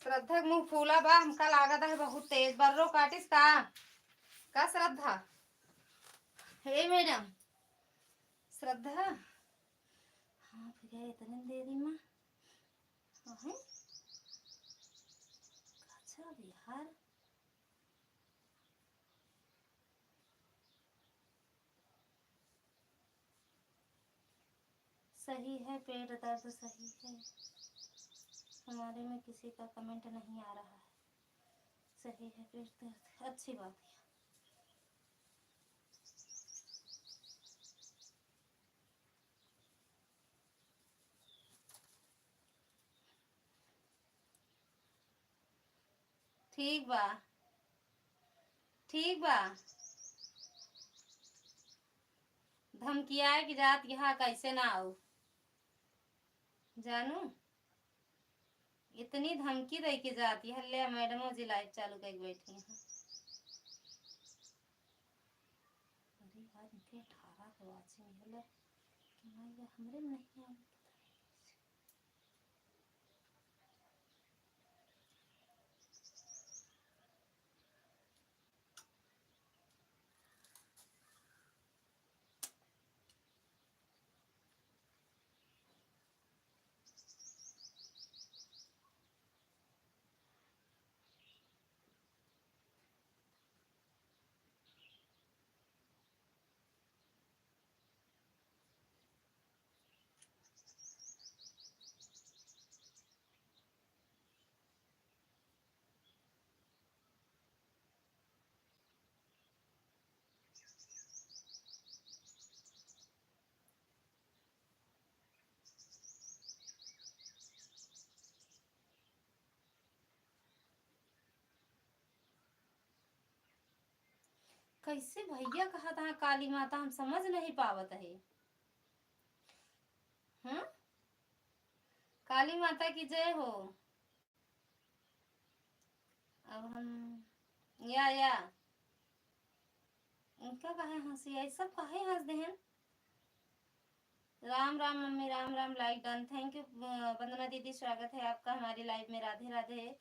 श्रद्धा मुंह फूला बा, हमका लागत है बहुत तेज। बर्रो काटिस का श्रद्धा? हे मैडम श्रद्धा, हाँ फिर इतने देरी में अच्छा बिहार। सही है पेट दर्द सही है, हमारे में किसी का कमेंट नहीं आ रहा है। सही है पेट दर्द, अच्छी बात है। ठीक बा, ठीक बा। धमकियाए की जात यहाँ कैसे ना आओ जानू, इतनी धमकी दे के जाती है। ले मैडमो जी लाइव चालू करके बैठी हैं। अरे यार इनके 18 के वाचिंग है कि मैं ये हमरे में नहीं आ। कैसे भैया कहा था काली माता, हम समझ नहीं पावत है। हम्म, काली माता की जय हो। अब हम या उनका कहे हंसी आई, सब कहे हंस दे हैं। Ram Ram mummy, Ram Ram. Like done, thank you Vandana दीदी, स्वागत है आपका हमारी लाइव में। राधे राधे।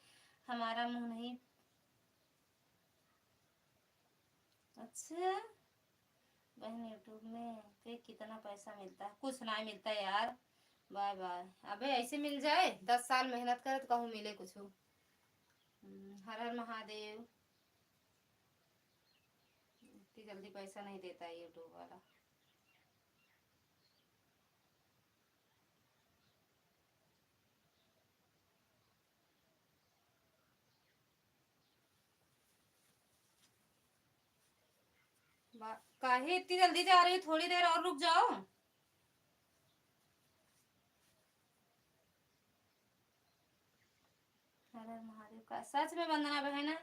हमारा मुंह नहीं। अच्छा बहन यूट्यूब में पे कितना पैसा मिलता है? कुछ ना मिलता यार। Bye bye. अबे ऐसे मिल जाए 10 साल मेहनत करे तो कहूँ मिले कुछ। हर हर महादेव। इतनी जल्दी पैसा नहीं देता है यूट्यूब वाला। काहे इतनी जल्दी जा रही, थोड़ी देर और रुक जाओ। हर हर महादेव का सच में वंदना बहन,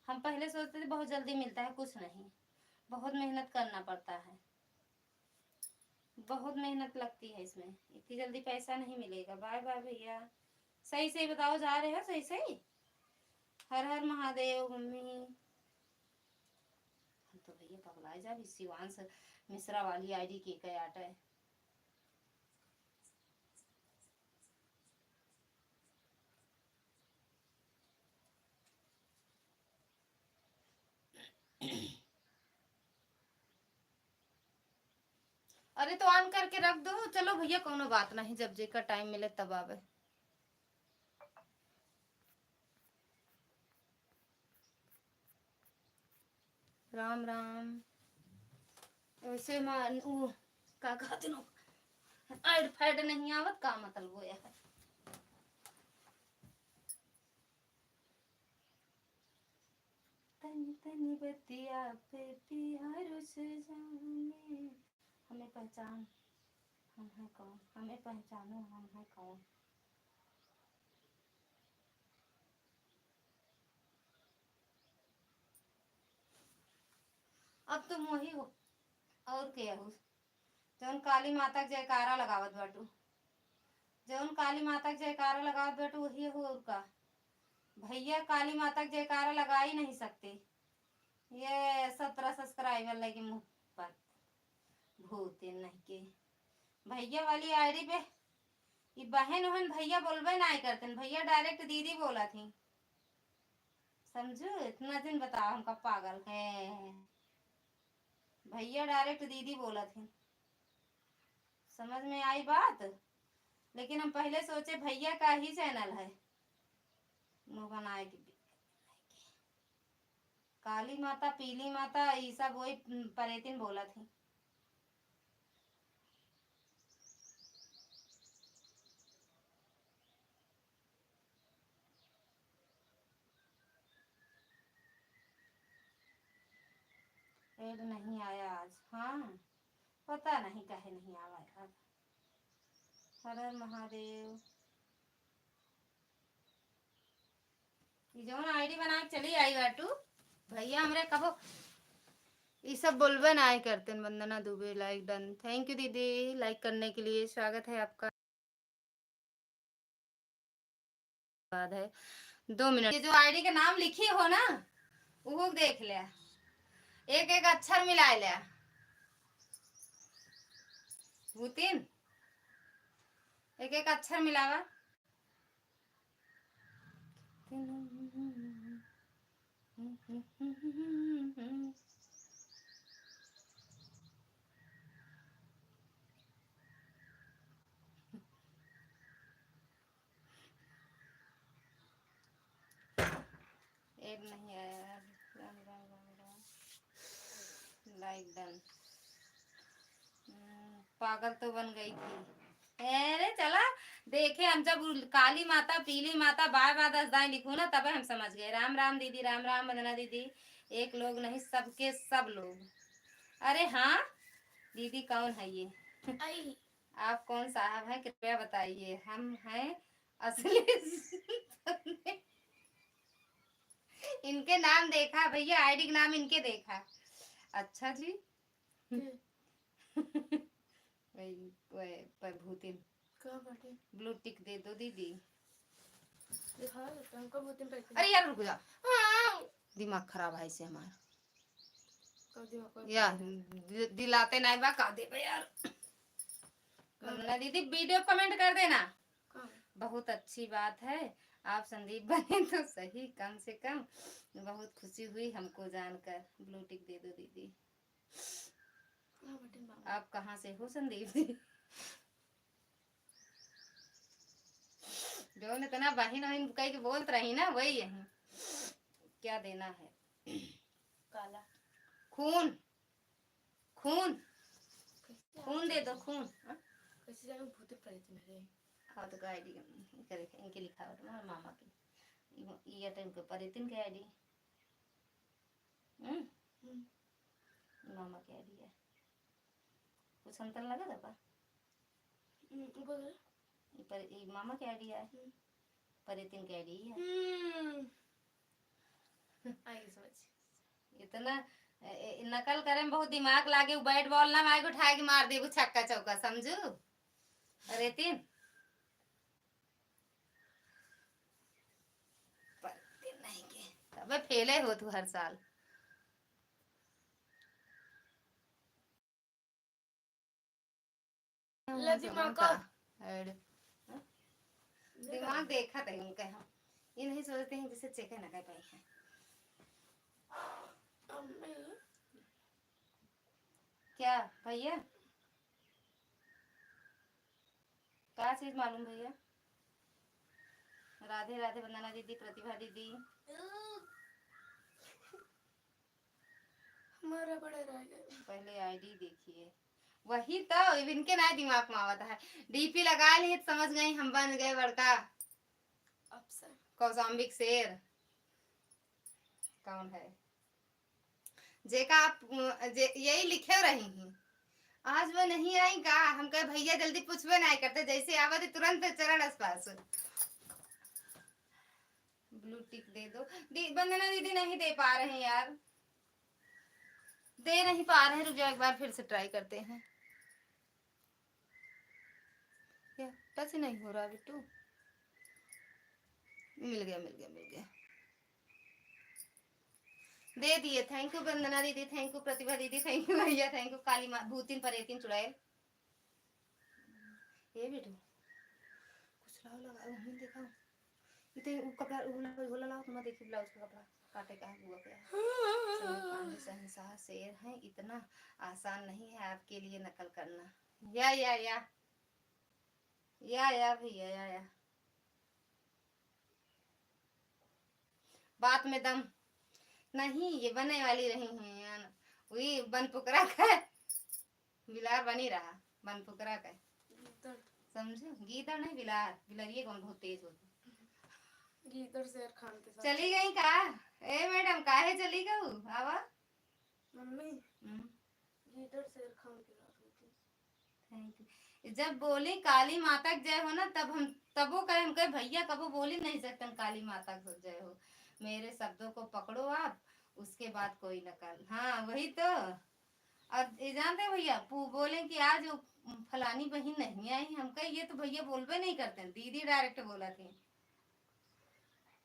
हम पहले सोचते थे बहुत जल्दी मिलता है, कुछ नहीं, बहुत मेहनत करना पड़ता है, बहुत मेहनत लगती है इसमें, इतनी जल्दी पैसा नहीं मिलेगा। बाय बाय भैया, सही सही बताओ, जा रहे हो सही सही? हर हर महादेव मम्मी। हम तो भैया पगलाए जा भी, शिवांश मिश्रा वाली आईडी के कई आटा है। अरे तो ऑन करके रख दो, चलो भैया कोनो बात नहीं, जब जेकर टाइम मिले तब आवे। राम राम। वैसे मान वो का कहते नो, ऐड फैड नहीं आवत का मतलब वो है। तनी तनी बतिया पे प्यार से जाने, हमें पहचान, हम है कौन, हमें पहचानो हम है कौन। अब तुम वही हो और क्या हो, जौन काली माता के जयकारा लगावत बाटू, जौन काली माता के जयकारा लगावत बाटू वही हो और का। भैया काली माता के जयकारा लगा ही नहीं सकते, ये 17 सब्सक्राइबर लगे मुंह पर भूते नहीं के। भैया वाली आईडी पे ये बहन वहन भैया बोलबे नहीं करते, भैया डायरेक्ट दीदी बोला थी, समझो इतना दिन बताओ हमका पागल है। भैया डायरेक्ट दीदी बोला थी, समझ में आई बात। लेकिन हम पहले सोचे भैया का ही चैनल है, मुँह बनाए की काली माता पीली माता ये सब वही परेतिन बोला थी। ऐड नहीं आया आज, हाँ पता नहीं काहे नहीं आया आज। हर हर महादेव। जौन आईडी बना के चली आई बाटू भैया हमरे कबो ये सब बोलबे ना आए करते। Vandana Dubey like done, thank you दीदी लाइक करने के लिए, स्वागत है आपका। बाद है 2 मिनट, ये जो आईडी का नाम लिखी हो ना वो देख लिया, एक एक अक्षर मिला लिया भूतिन, एक एक अक्षर मिलावा। एक नहीं आया, राम राम राम राम, लाइक डन। पागल तो बन गई थी। अरे चला देखे, हम जब काली माता पीली माता बाय बाय 10 दाएं लिखू ना तब हम समझ गए। राम राम दीदी, राम राम वंदना दीदी, एक लोग नहीं सबके सब लोग। अरे हाँ दीदी कौन है ये? आप कौन साहब हैं कृपया बताइए, हम हैं असली इनके नाम देखा भैया, आईडी का नाम इनके देखा। अच्छा जी भूतिन ब्लू टिक दे दो दीदी। अरे यार रुक जा, दिमाग खराब है इसे हमारा, यार दिलाते नहीं बा का दे यार। वंदना दीदी वीडियो कमेंट कर देना, बहुत अच्छी बात है, आप संदीप बने तो सही, कम से कम बहुत खुशी हुई हमको जानकर। ब्लू टिक दे दो दीदी। आप कहाँ से हो संदीप जी? जो इतना बहन वहीन कह के बोलत रही ना वही है। क्या देना है? काला खून खून कैसे खून दे दो खून। हाँ? कैसे जाने भूत प्रेत मेरे। हाँ तो आईडी करे इनके लिखा हुआ तुम्हारे मामा की ये टाइम के पर इतन के आईडी मामा की आईडी है कुछ अंतर लगा था बोल पर ये मामा की आईडी है पर इतन की आईडी है आई समझ। इतना नकल करे में बहुत दिमाग लागे बैट बॉल ना मार उठा के मार दे छक्का चौका समझू अरे तीन नहीं के तबे फेले हो तू हर साल दिमाग का दिमाग देखा था उनके हम ये नहीं सोचते हैं जिसे चेक ना कर पाए हैं क्या भैया क्या चीज मालूम भैया राधे राधे वंदना दीदी प्रतिभा दीदी हमारा बड़े रह गए पहले आईडी देखिए वही तो इनके ना दिमाग में आवता है डीपी लगा ली तो समझ गई हम बन गए बड़का अफसर कौशाम्बिक शेर कौन है जेका आप यही लिखे रही हैं आज वो नहीं आई का हम कहे भैया जल्दी पूछबे नहीं करते जैसे आवत तुरंत चरण पास ब्लू टिक दे दो वंदना दीदी नहीं दे पा रहे हैं यार दे नहीं पा रहे हैं रुक जाओ एक बार फिर से ट्राई करते हैं क्या टच नहीं हो रहा बिट्टू मिल गया मिल गया मिल गया दे दिए थैंक यू वंदना दीदी थैंक यू प्रतिभा दीदी थैंक यू भैया थैंक यू काली माँ भूतिन परेतिन चुड़ैल ये बेटू कुछ लाओ लगा हमने देखा इतने कपड़ा वो लाओ तुम देखिए ब्लाउज का कपड़ा काटे का हुआ क्या है पांडे शहंशाह शेर हैं इतना आसान नहीं है आपके लिए नकल करना या भैया या बात में दम नहीं ये बनने वाली रही हैं वही बन पुकरा का बिलार बनी रहा बन पुकरा का समझो गीदड़ नहीं बिलार बिलरिए कौन बहुत तेज होती गीदड़ शेर खान के साथ चली गई का ए मैडम काहे चली गऊ आवा मम्मी गीदड़ शेर खान के साथ होती थैंक यू जब बोली काली माता जय हो ना तब हम तबो कहे हम कहे भैया कबो बोली नहीं सकते काली माता को जय हो मेरे शब्दों को पकड़ो आप उसके बाद कोई नकल हाँ वही तो और जानते भैया बोले कि आज फलानी बहन नहीं आई हम कहे ये तो भैया बोलबे नहीं करते दीदी डायरेक्ट बोला थी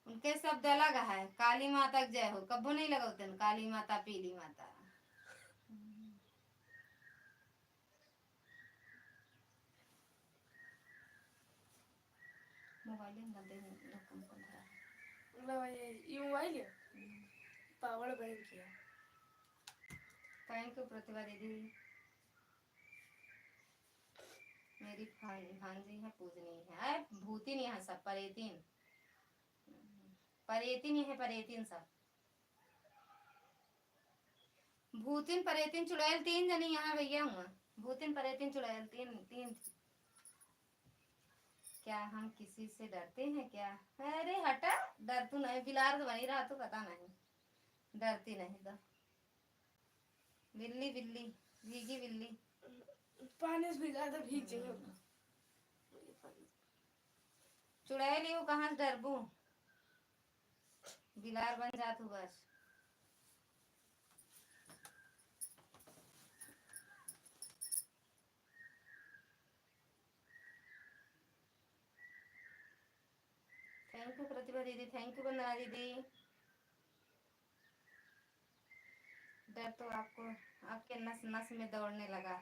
उनके शब्द अलग है काली माता जय हो कबो नहीं लगाते काली माता पीली माता मोबाइल में रकम को धरा ये मोबाइल है पावर बैंक किया थैंक यू प्रतिभा दीदी मेरी भांजी है पूजनी है भूतिन यहाँ सब परेतिन ही है परेतिन सब भूतिन परेतिन चुड़ैल तीन जनी यहाँ भैया हुआ भूतिन परेतिन चुड़ैल तीन क्या हम किसी से डरते हैं क्या अरे हटा डर तू नहीं बिलार तो बनी रहा तो पता नहीं डरती नहीं तो बिल्ली बिल्ली भीगी बिल्ली पानी से भिगा तो भीग जाएगा चुड़ैल यू कहाँ से डरबू बिलार बन जा तू बस थैंक यू प्रतिभा दीदी थैंक यू वंदना दीदी डर तो आपको आपके नस नस में दौड़ने लगा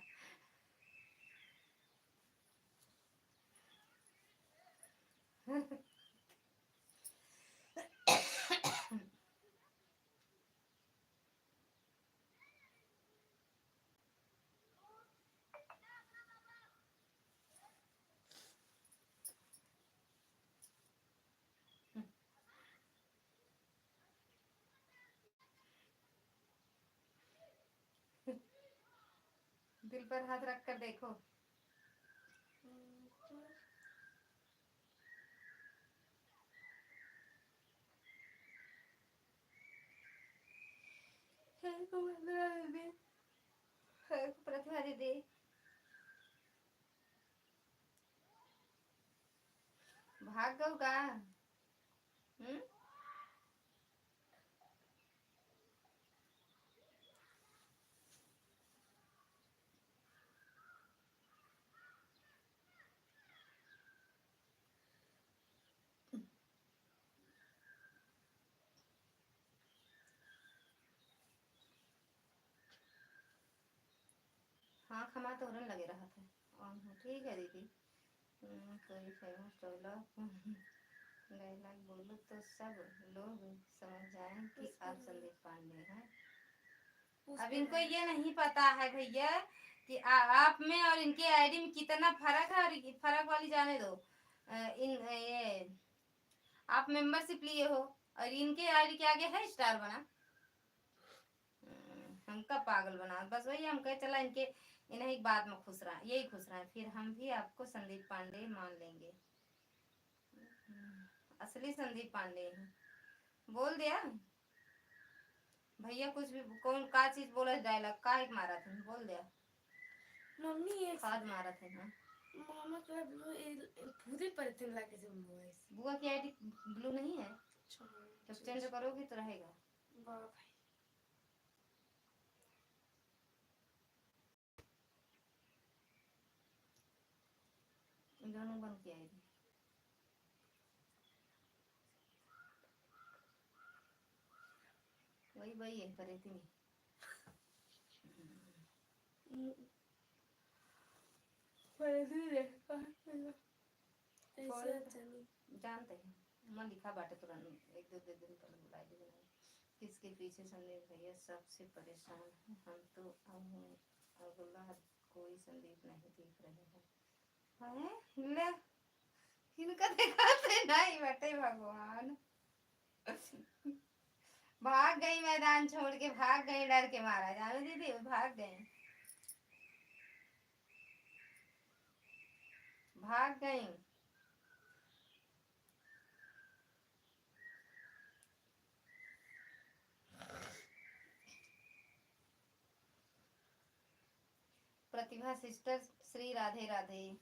दिल पर हाथ रख कर देखो। प्रतिभा दीदी भाग गऊ का? हाँ खमा तोरन लगे रहा था। ठीक है दीदी। कोई फेमस डायलॉग बोलो तो सब लोग समझ जाएं कि आप संदीप पांडे हैं। अब इनको ये नहीं पता है भैया कि आप में और इनके आईडी में कितना फर्क है, और फर्क वाली जाने दो। ये आप मेंबरशिप लिए हो और इनके आईडी के आगे है स्टार बना। हमका पागल बना, बस वही हम कहे चला इनके इन्हें एक बात में खुश रहा, यही खुश रहा, फिर हम भी आपको संदीप पांडे मान लेंगे। असली संदीप पांडे हैं। बोल दिया भैया कुछ भी, कौन का चीज बोला डायलॉग का एक मारा था, बोल दिया मम्मी ये खाद मारा था ना। मामा का पूरी परिचय लाके से बोला बुआ की आईडी ब्लू नहीं है तो चेंज करोगी तो रहेगा। वाह भाई दोनों बन के आएगी। वही वही है पर इतनी जानते हैं मैं लिखा बाटे तुरंत एक दो दिन पर बुलाई बनाई। किसके पीछे संदीप भैया सबसे परेशान है, हम तो अगला कोई संदीप नहीं दिख रहे हैं। ले इनका देखा से नहीं बटे भगवान। भाग गई मैदान छोड़ के, भाग गई डर के मारा, जानो दीदी भाग गए, भाग गई। प्रतिभा सिस्टर श्री राधे राधे।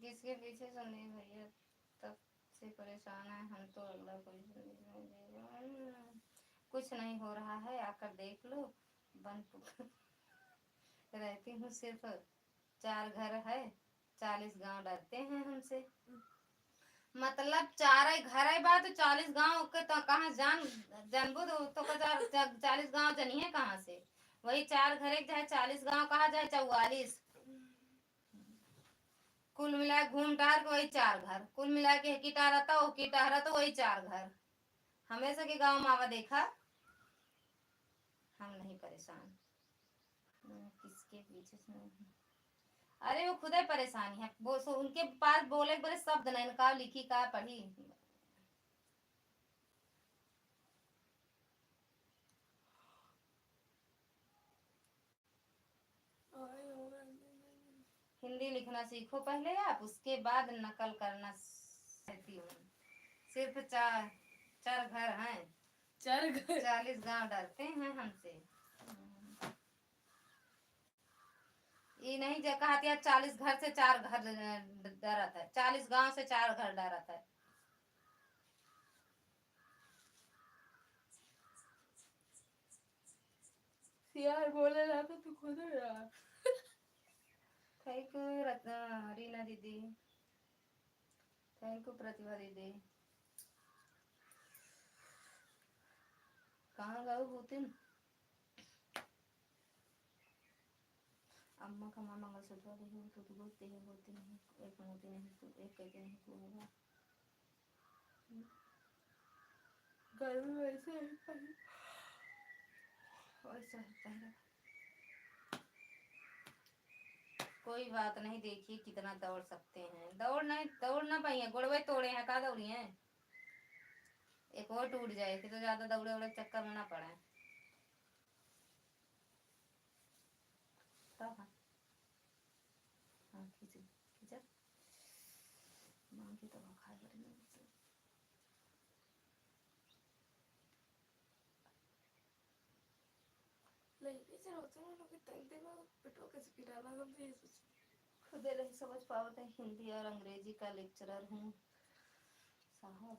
किसके पीछे संदीप भैया तब से परेशान है, हम तो अगला कोई कुछ नहीं हो रहा है, आकर देख लो। बन रहती हूँ सिर्फ 4 घर है, 40 गांव डरते हैं हमसे। मतलब 4 घर है बात, 40 गांव के तो कहाँ जानबो तो 40 गांव जनिए कहाँ से। वही 4 घर है चाहे 40 गांव कहा जाए 44, कुल मिला घूम टार के वही 4 घर, कुल मिला के किटा रहता वो किटा रहता वही 4 घर। हमेशा के गांव मावा देखा, हम नहीं परेशान। किसके पीछे से? अरे वो खुद ही परेशानी है, वो उनके पास बोले बड़े शब्द नहीं, का लिखी का पढ़ी। हिंदी लिखना सीखो पहले आप, उसके बाद नकल करना सीखती हूँ। सिर्फ 4 घर हैं, 40 गांव डरते हैं हमसे। ये नहीं जो कहती है 40 घर से 4 घर डरा था, 40 गांव से 4 घर डरा था। यार बोले ना तो तू खुद यार। थैंक यू रीना दीदी, थैंक यू प्रतिभा दीदी। कहाँ गए भूतिन? अम्मा का मामा मंगलसूत्र वाले हो तो बोलते हैं एक मोती नहीं तो एक कहते नहीं तो होगा। घर में वैसे वैसा होता है। कोई बात नहीं, देखिए कितना दौड़ सकते हैं, दौड़ ना पाई है, गुड़वे तोड़े हैं, कहा दौड़ी हैं, एक और टूट जाए फिर तो ज्यादा दौड़े उड़े चक्कर में ना पड़े। तब हाँ हाँ खींच खींचा मांगी तो खा कर लड़की से होते हैं लोग तंग देना पिटो कैसे पिटाना हम तो ये सोच खुद नहीं समझ पाते। हिंदी और अंग्रेजी का लेक्चरर हूँ साहब।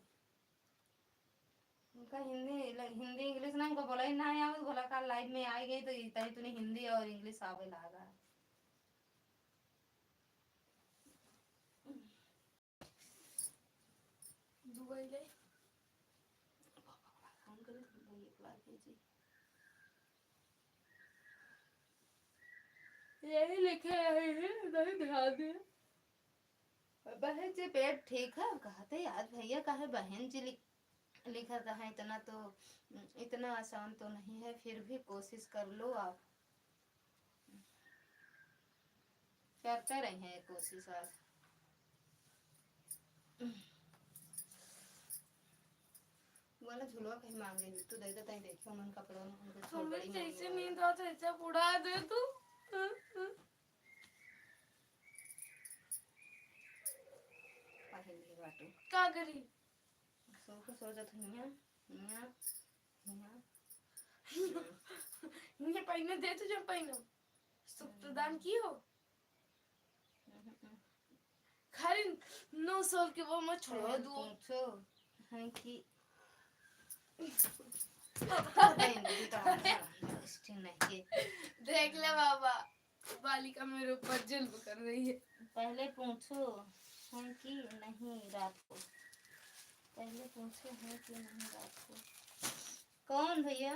उनका हिंदी इंग्लिश ना उनको बोला ही ना आया बोला कल लाइव में आई गई तो तभी तूने हिंदी और इंग्लिश आवे लगा। दुबई ले काम करे तो ये क्लास भेजी यही लिखे हैं नहीं ध्यान दे। बहन जी पेट ठीक है कहते याद भैया कहे बहन जी लिखा था इतना तो इतना आसान तो नहीं है फिर भी कोशिश कर लो आप। करते रहे हैं कोशिश आज। वाला झुलवा कहीं मांगे तू दे देता ही देखियो उन कपड़ों में उनको छोड़ तुम्हें बड़ी जैसे नींद आता है ऐसा उड़ा दे तू। पहले बाटू क्या करी सो को सो जात हिया हिया हिया ये पहने दे तुझे पहनो सुख प्रदान की हो खाली 9 साल के वो मत छोड़ दो। पूछो है कि देख ले बाबा बालिका मेरे ऊपर जुल्म कर रही है। पहले पूछो है कि नहीं रात को। पहले पूछो है कि नहीं रात को। कौन भैया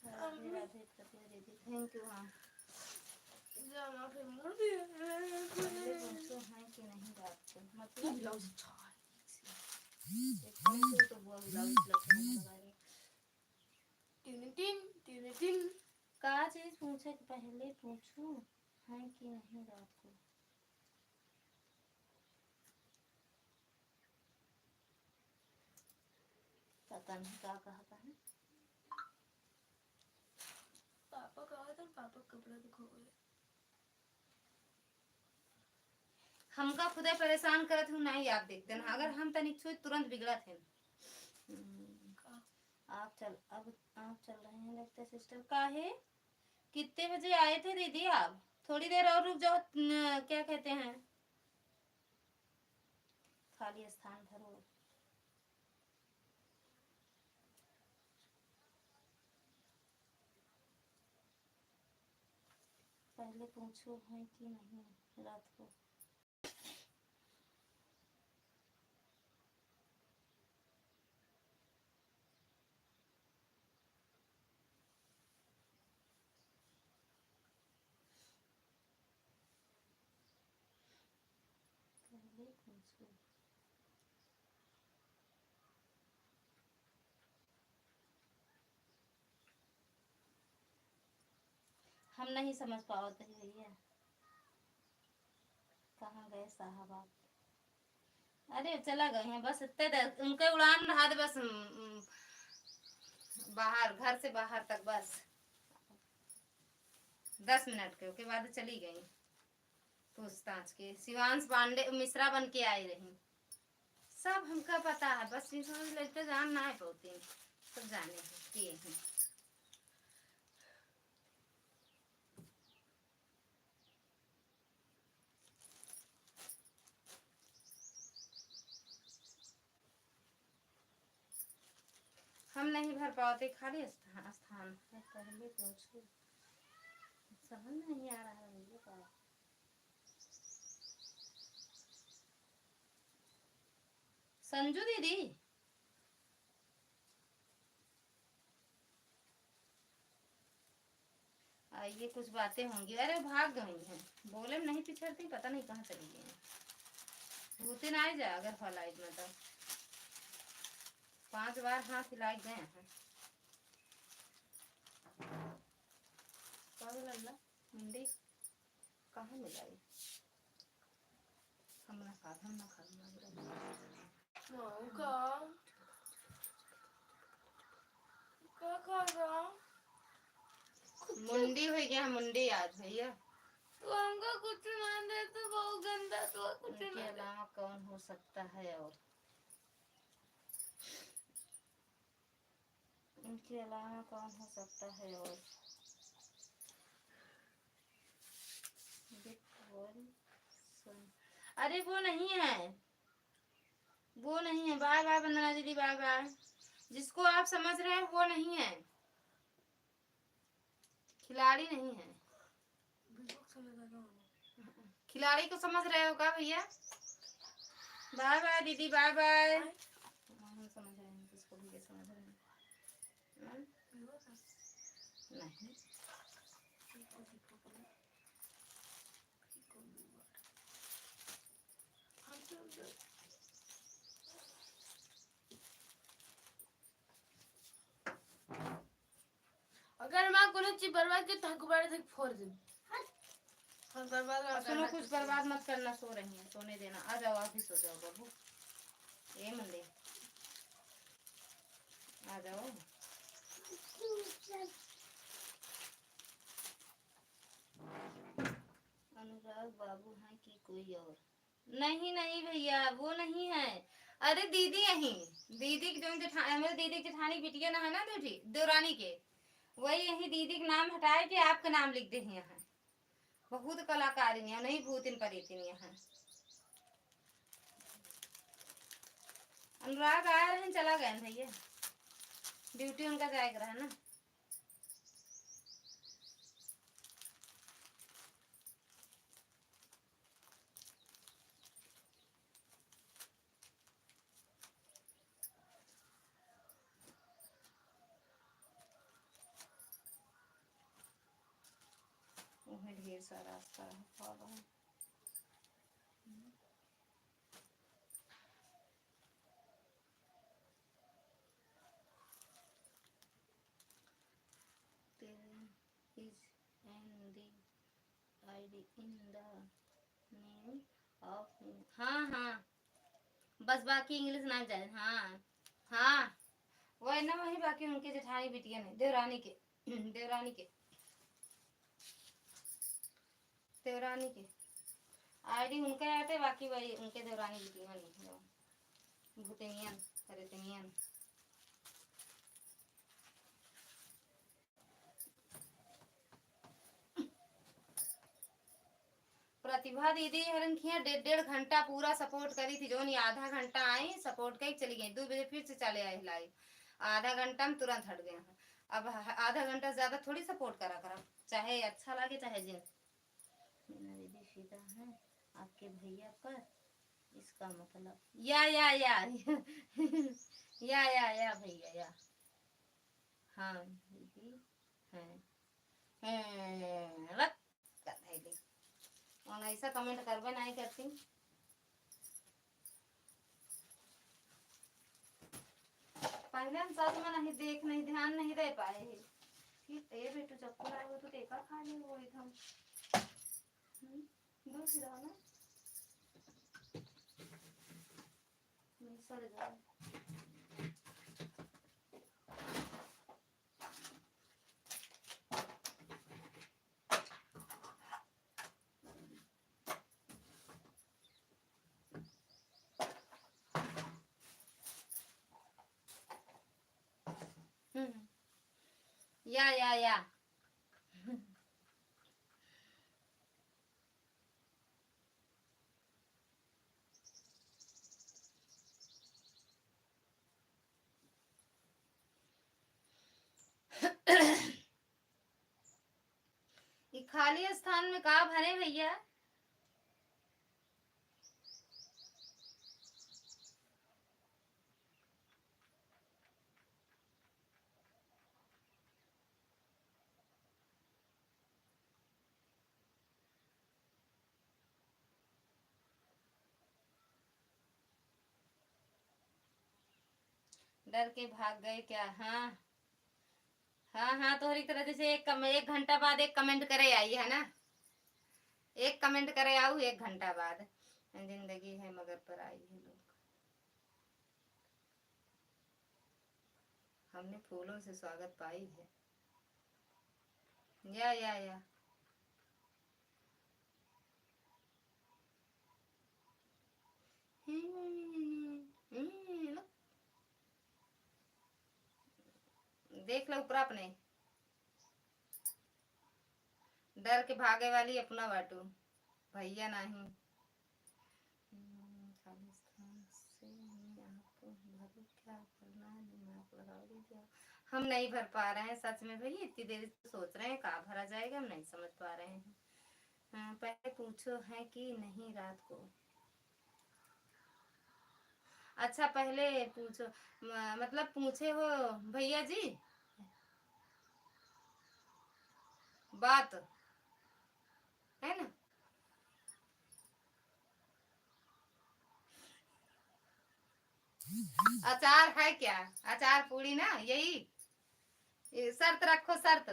राधे राधे दीदी थैंक यू। हाँ जाना फिर मोड़ दिया। पहले पूछो है कि नहीं रात को मतलब ब्लाउज तो वो ब्लाउज लगा रहे टिन टिन टिन का चीज पूछे कि पहले पूछो है कि नहीं रात को। पता नहीं क्या कहता है। पापा कहा था पापा कपड़ा दिखो बोले हमका खुदे परेशान करत हूँ नहीं आप देखते ना अगर हम तनिक छुई तुरंत बिगड़ा थे। आप चल रहे हैं लगता सिस्टर का है। कितने बजे आए थे दीदी आप थोड़ी देर और रुक जाओ क्या कहते हैं खाली स्थान भरो। पहले पूछो है कि नहीं रात को। पहले पूछो हम नहीं समझ पाते भैया कहाँ गए साहब आप। अरे चला गए हैं बस इतने देर उनके उड़ान रहा था बस बाहर घर से बाहर तक बस 10 मिनट के बाद चली गई। पूछताछ के शिवांश पांडे मिश्रा बन के आई रही सब हमका पता है बस ये समझ लेते जान ना है पौती सब जाने हैं किए हैं। हम नहीं भर पाते खाली स्थान है। पहले पूछो समझ नहीं आ रहा है मुझे क्या। संजू दीदी आइए कुछ बातें होंगी। अरे भाग गई हैं बोले में नहीं पिछड़ती पता नहीं कहाँ चली गई हैं। भूतिन आ जाए अगर फलाइट में तो 5 बार हाथ हिला गए हैं। लल्ला मंडी कहाँ मिलाई हम ना खा क्या खा रहा मुंडी हो गया, मुंडी याद भैया। तो हमको कुछ ना दे तो बहुत गंदा, तो कुछ उनके ना दे। अलावा कौन हो सकता है? और उनके अलावा कौन हो सकता है? और अरे वो नहीं है, वो नहीं है। बाय बाय वंदना दीदी, बाय बाय। जिसको आप समझ रहे हैं वो नहीं है, खिलाड़ी नहीं है। खिलाड़ी को समझ रहे हो क्या भैया? बाय बाय दीदी, बाय बाय। हम समझ रहे हैं, किसको भी समझ रहे हैं? नहीं, अगर मैं कोनो चीज बर्बाद की तो गुब्बारे से फोड़ दूं। बर्बाद सुनो, कुछ बर्बाद मत करना। सो रही है, सोने देना। आ जाओ, आप भी सो जाओ बाबू। ये मंदिर आ जाओ। अनुराग बाबू हैं कि कोई और? नहीं नहीं भैया, वो नहीं है। अरे दीदी यही, दीदी की जो मेरे दीदी की जेठानी बिटिया ना है ना, देवरानी के, वही यही दीदी के नाम हटाए के आपका नाम लिख दे यहाँ। बहुत कलाकारिनी है, नहीं भूतिन परीतिन यहाँ। अनुराग आया रहे, चला गया भैया, ड्यूटी उनका जाएगा रहा ना। ढेर सारा रास्ता है। is and the ID in the name of। हाँ हाँ, बस बाकी इंग्लिश नाम जाए। हाँ हाँ, वही ना, वही बाकी उनके जेठानी बिटिया ने, देवरानी के, देवरानी के, देवरानी के आईडी उनका आते, बाकी वही उनके देवरानी बिटिया नहीं, भूतनियन करेतनियन। प्रतिभा दीदी हरन किया 1.5 घंटा पूरा सपोर्ट करी थी, जो नहीं आधा घंटा आई सपोर्ट कर चली गई। 2 बजे फिर से चले आए लाइव, आधा घंटा में तुरंत हट गए। अब आधा घंटा ज्यादा थोड़ी सपोर्ट करा, चाहे अच्छा लगे चाहे जिन। मीना दीदी फिदा है आपके भैया पर, इसका मतलब या या भैया या। हाँ दीदी है, और ऐसा कमेंट करबे नहीं करती। पहले हम साथ में नहीं देख, नहीं ध्यान नहीं दे पाए है। फिर ए बेटू चक्कर आए हो तो टेका खा ले, वो एकदम दूर से जाओ ना, सड़ जाओ। या ये खाली स्थान में का भरे भैया? डर के भाग गए क्या? हाँ हाँ हाँ, तो हर तरह जैसे 1 घंटा बाद एक कमेंट करे आई है ना, एक कमेंट करे आऊ 1 घंटा बाद। जिंदगी है मगर पर आई है लोग। हमने फूलों से स्वागत पाई है। या देख लो ऊपर अपने डर के भागे वाली अपना बाटू भैया नहीं। खालिस्तान से आप भरो क्या करना है दिमाग लगा लीजिए। हम नहीं भर पा रहे हैं सच में भैया, इतनी देर से सोच रहे हैं कहाँ भरा जाएगा, हम नहीं समझ पा रहे हैं। पहले पूछो है कि नहीं रात को। अच्छा पहले पूछो मतलब पूछे हो भैया जी बात है ना। अचार है क्या, अचार पूरी ना यही शर्त रखो शर्त।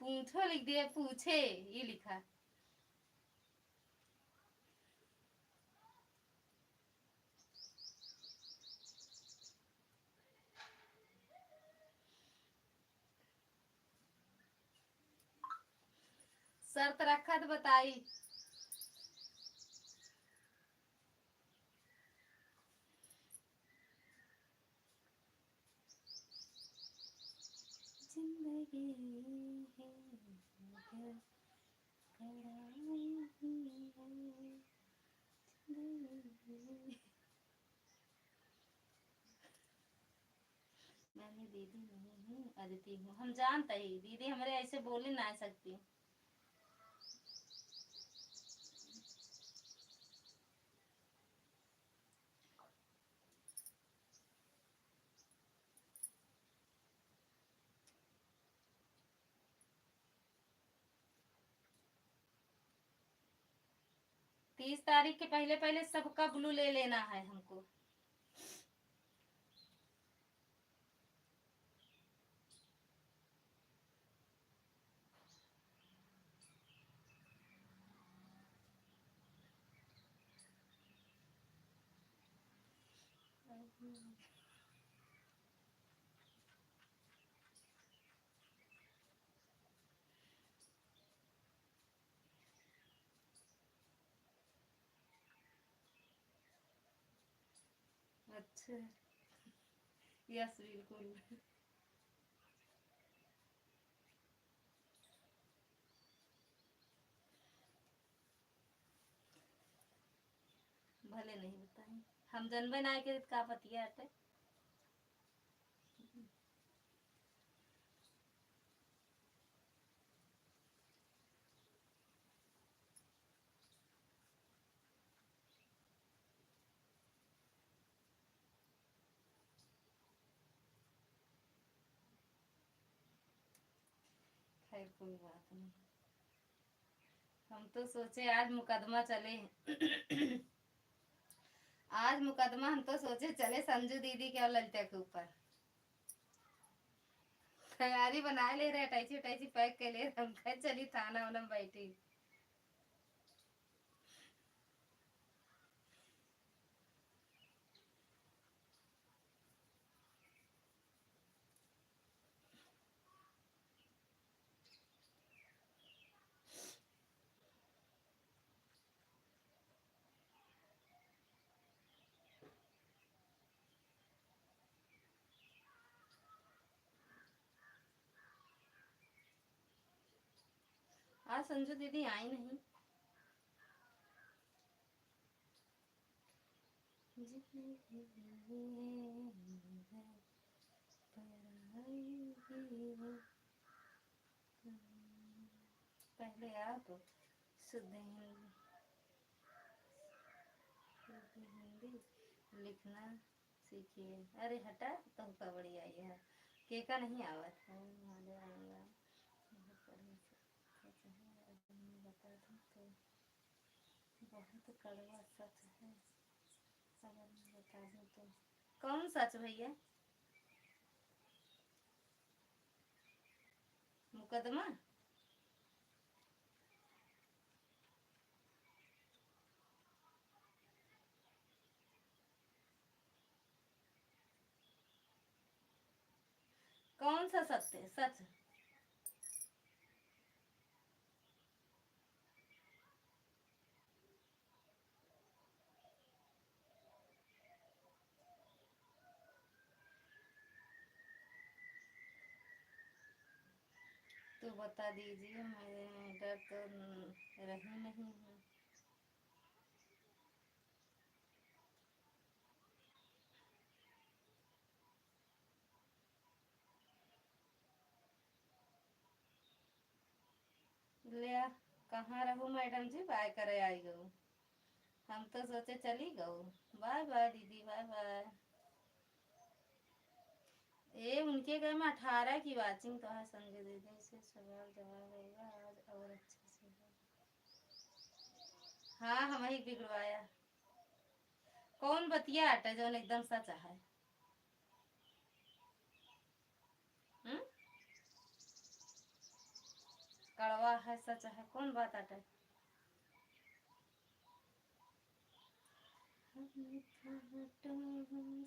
पूछो लिख दिया, पूछे ये लिखा। शर्त रखा तो बताई। जिंदगी है मैंने दीदी नहीं हूँ अदिति हूँ, हम जानते ही दीदी हमारे ऐसे बोले ना सकती। तीस तारीख के पहले पहले सबका ब्लू ले लेना है हमको। अच्छा यस बिल्कुल। भले नहीं बताए हम जनबे ना के का पतिया हटे। खैर कोई बात नहीं, हम तो सोचे आज मुकदमा चले आज मुकदमा हम तो सोचे चले संजू दीदी के और ललिता के ऊपर। तैयारी बना ले रहे, अटैची उटैची पैक के लिए हम कहे चली थाना वाना में बैठी। आज संजू दीदी आई नहीं। पहले आप शुद्ध हिंदी लिखना सीखिए। अरे हटा तो का बड़ी आई है के का नहीं आवत है बता दूं तो बहुत कड़वा सच है, अगर मैं बता दूं तो। कौन सच भैया, मुकदमा। कौन सा सत्य है? सच। तो बता दीजिए, मैं डर तो रही नहीं हूँ। ले कहाँ रहूँ मैडम जी, बाय करे आई गो। हम तो सोचे चली गो। बाय बाय दीदी, बाय बाय। ये उनके घर में 18 की वाचिंग तो है संजय दीदी से सवाल जवाब होगा आज और अच्छे से। हाँ हम ही बिगड़वाया। कौन बतिया हटे जो एकदम सच है? कड़वा है सच है, कौन बात हटे?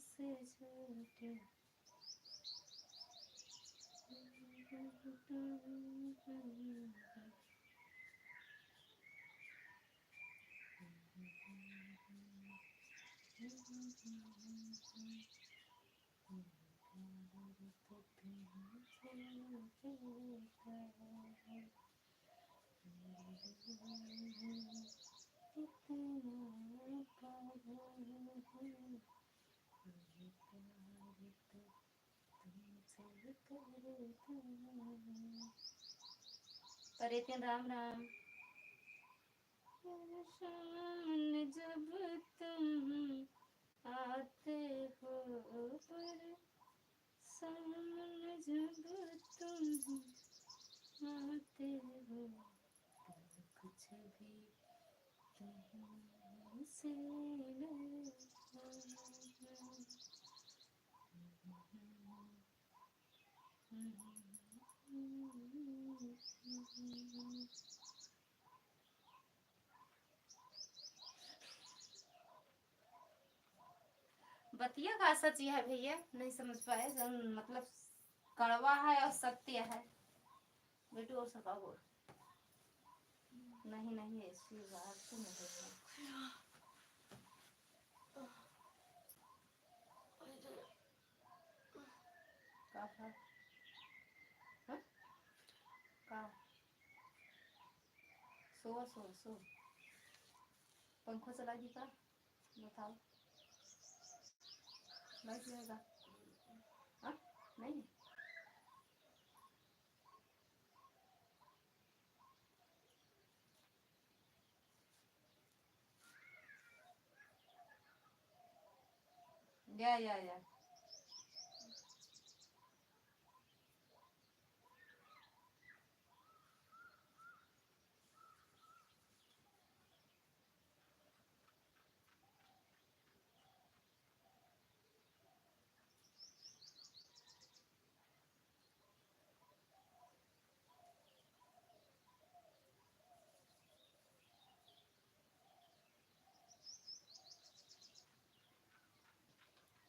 से झूठे परितिन राम राम। सामने जब तुम आते हो पर सामने जब तुम आते हो तो कुछ भी तुमसे बतिया का सच है भैया, नहीं समझ पाए जन मतलब कड़वा है और सत्य है। बेटू और सकाओ। नहीं नहीं ऐसी बात तो नहीं है। का है? हाँ? का? सो सो सो पंखा चला दी का? बताओ। लग जाएगा। हाँ? नहीं या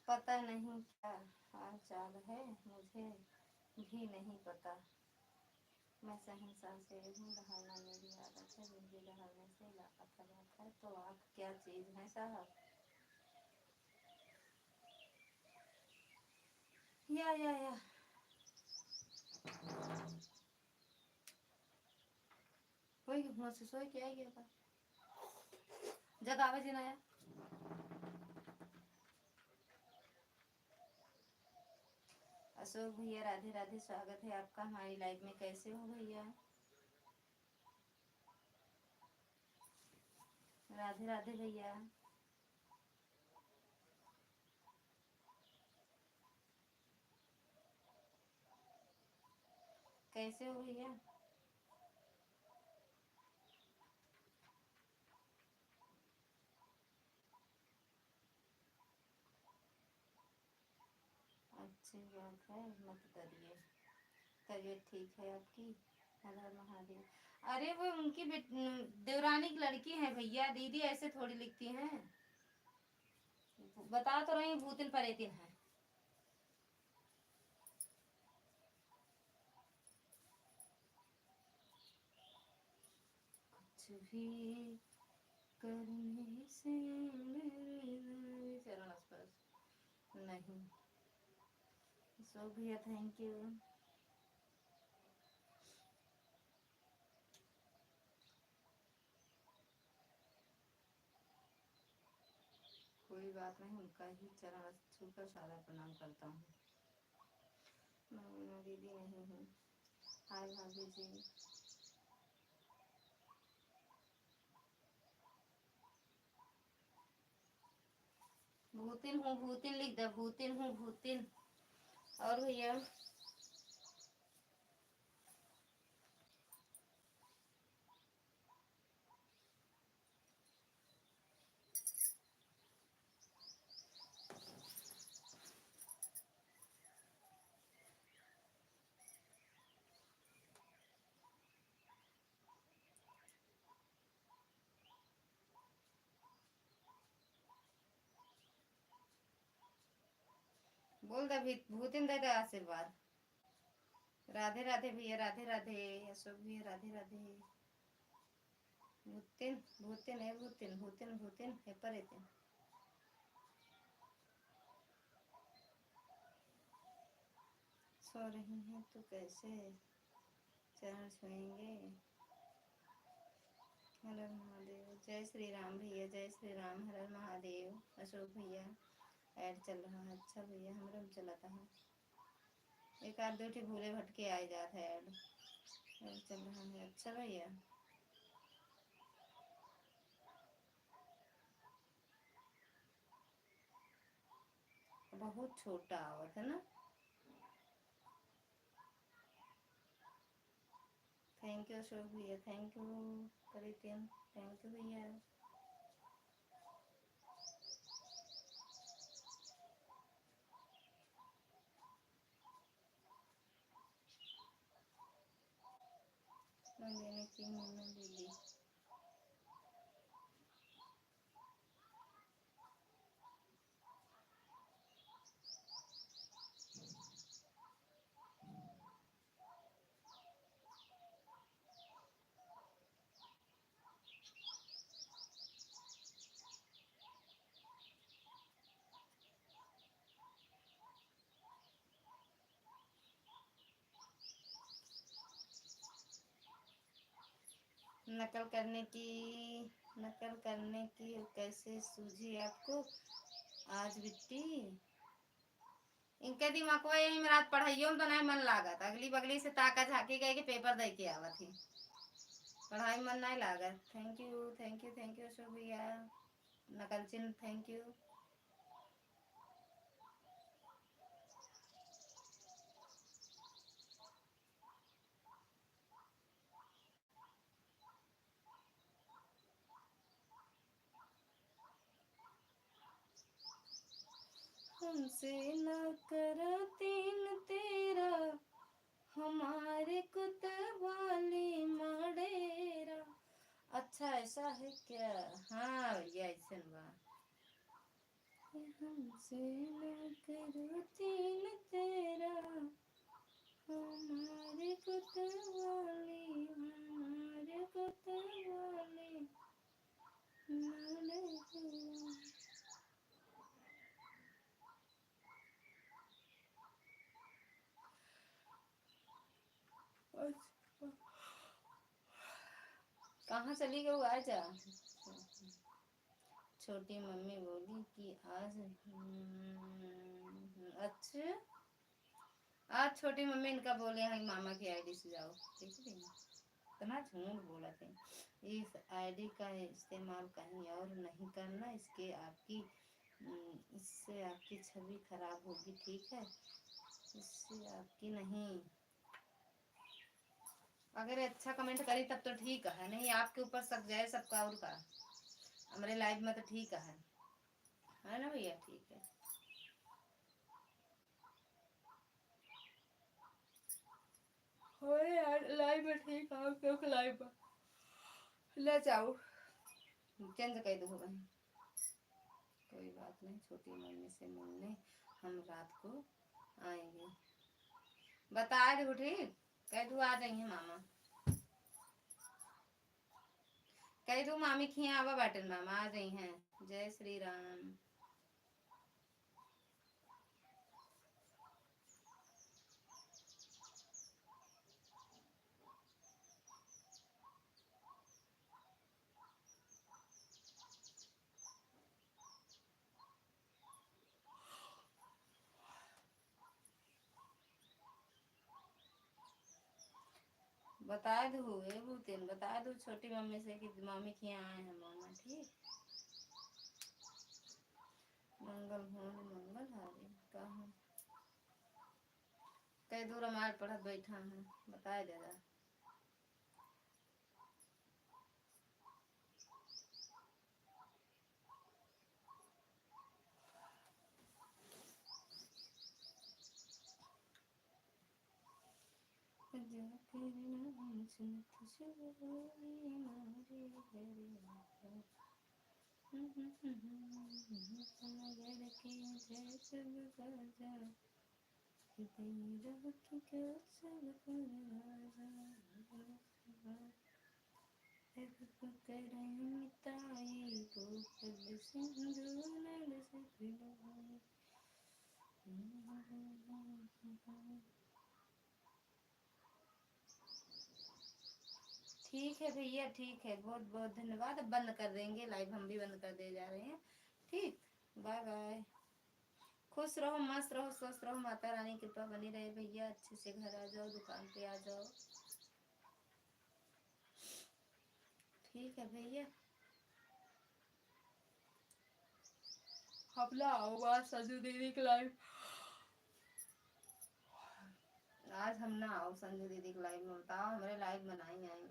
पता नहीं क्या हाल चाल है, मुझे भी नहीं पता। मैं सहनसा से हूँ, डहाना मेरी आदत है, जिंदगी डहाने से लापता जाता है। तो आप क्या चीज़ है साहब? या कोई मुझसे सोई क्या गया था जग आवाज ही ना आया। अशोक भैया राधे राधे, स्वागत है आपका हमारी लाइव में। कैसे हो भैया? राधे राधे भैया। कैसे हो भैया? अच्छी बात है, मत करिए। तबीयत ठीक है आपकी? हर हर महादेव। अरे वो उनकी देवरानी की लड़की है भैया, दीदी ऐसे थोड़ी लिखती हैं। बता तो रही भूतिन परेतिन है। भी करने से मेरे चरण स्पर्श नहीं। सो भैया थैंक यू। कोई बात नहीं, उनका ही चरण छूकर सादा प्रणाम करता हूँ। मैं दीदी नहीं हूँ। हाय भाभी जी। भूतिन हूँ, भूतिन लिख दे, भूतिन हूँ, भूतिन। और भैया बोल दे, भूतिन दे दे आशीर्वाद। राधे राधे भैया, राधे राधे। अशोक भैया राधे राधे। भूतिन भूतिन है, भूतिन भूतिन भूतिन है पर है। सो रही हैं तो कैसे चरण छुएंगे। हर हर महादेव। जय श्री राम भैया, जय श्री राम। हर हर महादेव। अशोक भैया ऐड चल रहा है। अच्छा भैया हमारा भी चलाता है। एक आध दो भूले भटके आए जाते है। ऐड चल रहा है। अच्छा भैया बहुत छोटा आवत है ना। थैंक यू अशोक भैया, थैंक यू प्रीतिम, थैंक यू भैया। मैं लेने की मैंने ले ली। नकल करने की कैसे सूझी आपको आज बिट्टी। इनके दिमाग में यही रात पढ़ाइयों में तो नहीं मन लागत। अगली बगली से ताका झाकी गए कि पेपर दे के आवत थी। पढ़ाई में मन नहीं लागत। Thank you thank you thank you Ashok भैया। नकल चिन्ह थैंक यू। हमसे न करो तीन तेरा, हमारे कुतवाली मडेरा। अच्छा ऐसा है क्या। हाँ भैया ऐसा बा। हमसे न करो तीन तेरा, हमारे कुतवाली मडेरा। कहाँ चली गई आजा। छोटी मम्मी बोली कि आज अच्छा आज छोटी मम्मी इनका बोले हैं मामा की आईडी से जाओ। इतना झूठ बोला थे। इस आईडी का इस्तेमाल कहीं और नहीं करना। इससे आपकी छवि खराब होगी, ठीक है। इससे आपकी नहीं। अगर अच्छा कमेंट करी तब तो ठीक है, नहीं आपके ऊपर शक जाए सबका और का। हमारे लाइव में तो ठीक है ना भैया। ठीक है हो यार, लाइव में ठीक है क्योंकि लाइव में ले जाओ चेंज कर दो बहन। कोई बात नहीं, छोटी मम्मी से मिलने हम रात को आएंगे। बता दो ठीक, कह दो आ जाएंगे मामा। कह दू मामी खिया आवा बाटन मामा आ गई हैं। जय श्री राम। बता दू ए भूतिन, बता दू छोटी मम्मी से कि मामी के यहाँ आए हैं मामा। ठीक, मंगल होने मंगल हारी कहा कई दूर हमारे पढ़त बैठा है, बताए देगा। ठीक है भैया, ठीक है, बहुत बहुत धन्यवाद। अब बंद कर देंगे लाइव, हम भी बंद कर दे जा रहे हैं। ठीक, बाय बाय। खुश रहो, मस्त रहो, स्वस्थ रहो, माता रानी की कृपा बनी रहे भैया। अच्छे से घर आ जाओ, दुकान पे आ जाओ। ठीक है भैया, हम ना आओ बात संजू दीदी की लाइव। आज हम ना आओ संजू दीदी की लाइव में, बताओ हमारे लाइव बनाई आई,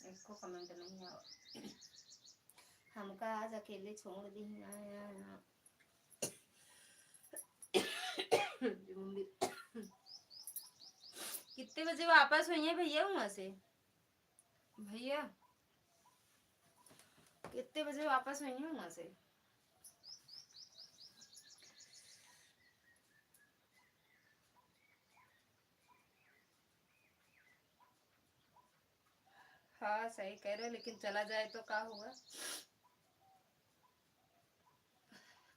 इसको कमेंट नहीं आओ। हमका आज अकेले छोड़ दी आया। कितने बजे वापस हुई है भैया वहां से? भैया कितने बजे वापस हुई है वहां से? हाँ सही कह रहे हो, लेकिन चला जाए तो क्या होगा?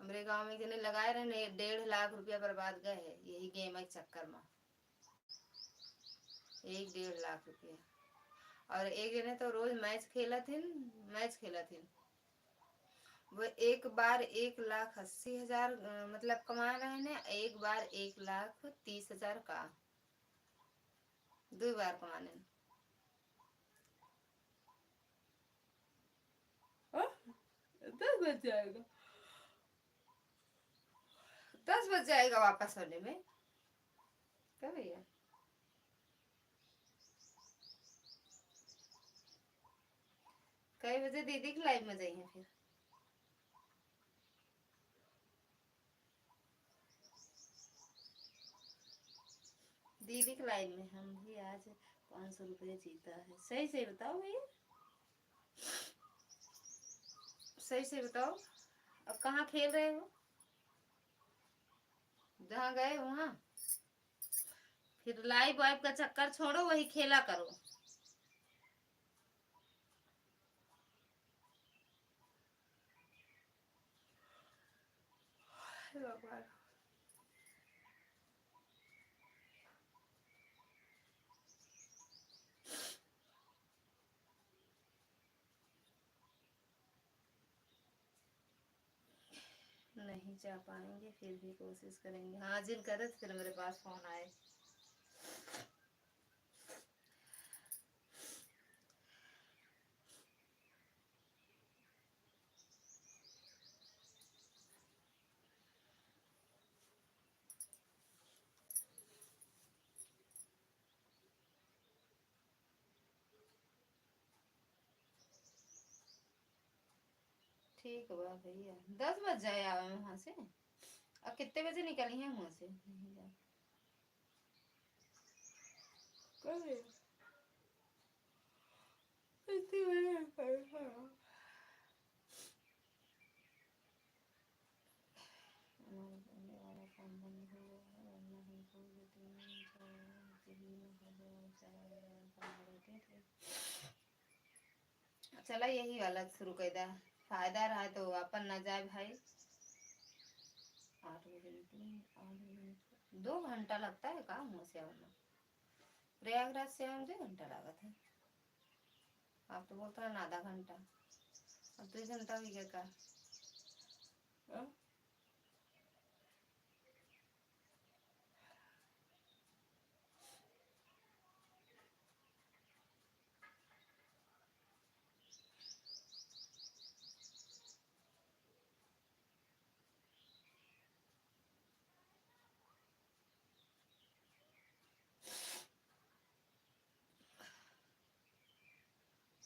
हमारे गांव में जिन्हें लगाए रहे 1.5 लाख रुपया बर्बाद गए है यही गेम के चक्कर में। 1.5 लाख रुपया। और एक जने तो रोज मैच खेला थी। वो एक बार 1,80,000 मतलब कमा रहे हैं, एक बार 1,30,000 का, 2 बार कमाने। 10 बज जाएगा, 10 बज जाएगा वापस होने में। क्या भैया? कई बजे दीदी की लाइव में जाइए फिर? दीदी की लाइव में हम भी आज 500 रुपये जीता है। सही से बताओ भैया, सही से बताओ। अब कहाँ खेल रहे हो? जहाँ गए वहाँ फिर लाइव वाइव का चक्कर छोड़ो, वही खेला करो। नहीं जा पाएंगे, फिर भी कोशिश करेंगे। हाँ जिन करे फिर मेरे पास फोन आए। ठीक है भैया, 10 बज जाए आवे वहां से। अब कितने बजे निकली है वहां से? नहीं जा इतनी बजे चला यही वाला शुरू कर दे, फायदा रहा तो अपन न जाए भाई। 8 बजे निकले, 8 बजे निकले, 2 घंटा लगता है काम वहाँ से आना, प्रयागराज से आने 2 घंटा लगा था। आप तो बोलते हैं आधा घंटा, अब 2 घंटा भी क्या का।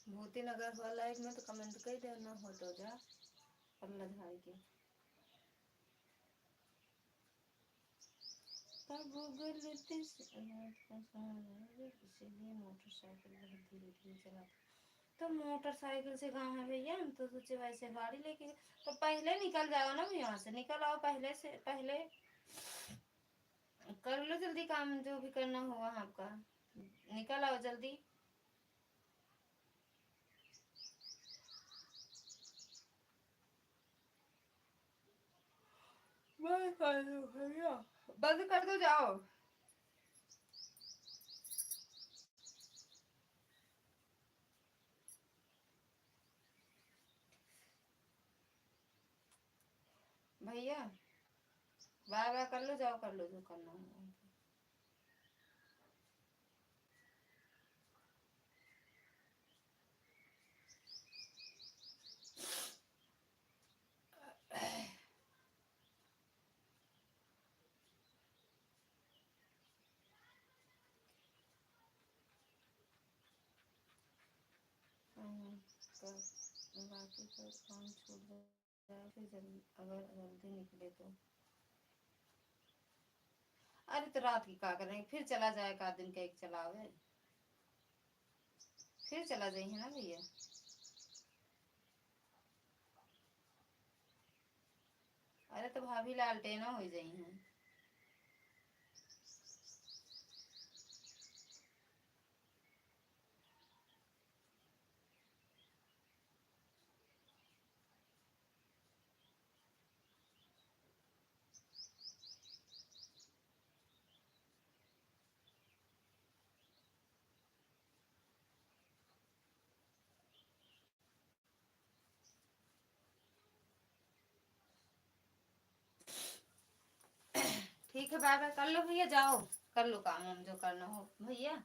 भूति नगर हुआ लाइव में तो कमेंट कर देना हो तो जा अल्लाह भाई के। गूगल इसीलिए मोटरसाइकिल बहुत धीरे धीरे चला, तो मोटरसाइकिल से कहाँ है भैया, हम तो सोचे वैसे गाड़ी लेके, तो पहले निकल जाओ ना, यहाँ से निकल आओ, पहले से पहले कर लो जल्दी काम जो भी करना होगा आपका, निकल आओ जल्दी। बंद कर दो जाओ। भैया बाय बाय कर लो, जाओ कर लो जो करना है। बाकी तो काम छूट जाए फिर जल्दी, अगर जल्दी निकले तो। अरे तो रात की क्या करेंगे, फिर चला जाए का दिन का एक चलावे, फिर चला जाइए ना भैया। अरे तो भाभी लालटेना हो जाई हैं। ठीक है बाय बाय कर लो भैया, जाओ कर लो काम हम जो करना हो भैया।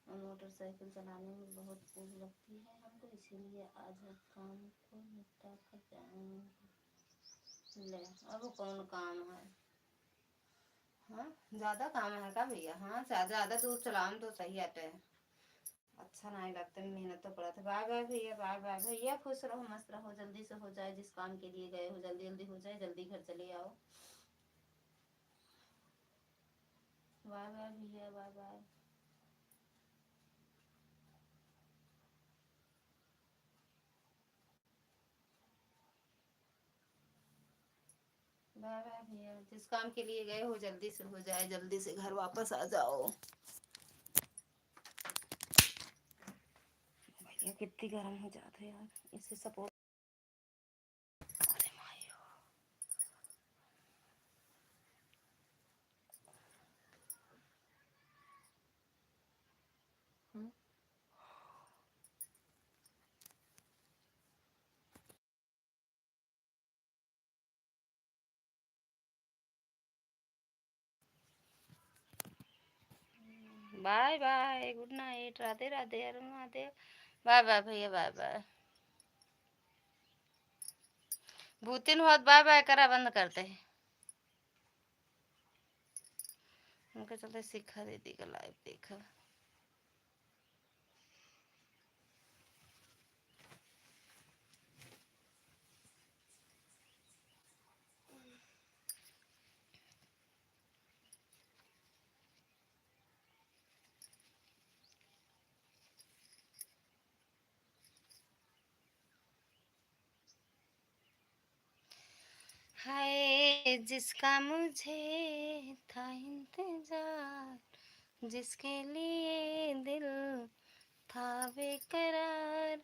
मोटरसाइकिल चलाने में बहुत भूख लगती है हमको, इसीलिए आज हम काम को निपटा कर जाएंगे। ले अब कौन काम है, हाँ ज्यादा काम है का भैया, हाँ ज्यादा दूर चलाओ तो सही आते हैं, अच्छा नहीं लगता, मेहनत तो पड़ा था। बाय बाय भैया, बाय बाय भैया, खुश रहो मस्त रहो, जल्दी से हो जाए जिस काम के लिए गए हो, जल्दी जल्दी हो जाए, जल्दी घर चले आओ। बाय बाय भैया, बाय बाय। बाय बाय भैया, जिस काम के लिए गए हो जल्दी से हो जाए, जल्दी से घर वापस आ जाओ। भैया कितनी गर्म हो जाते यार, इससे support. Bye bye, good night, Radhe Radhe, Har Mahadev. Bye bye भैया, बाय बाय। भूतिन बहुत बाय बाय करा बंद करते हैं, उनके चलते शिखा दीदी का लाइव देखा। हाय जिसका मुझे था इंतजार, जिसके लिए दिल था बेकरार,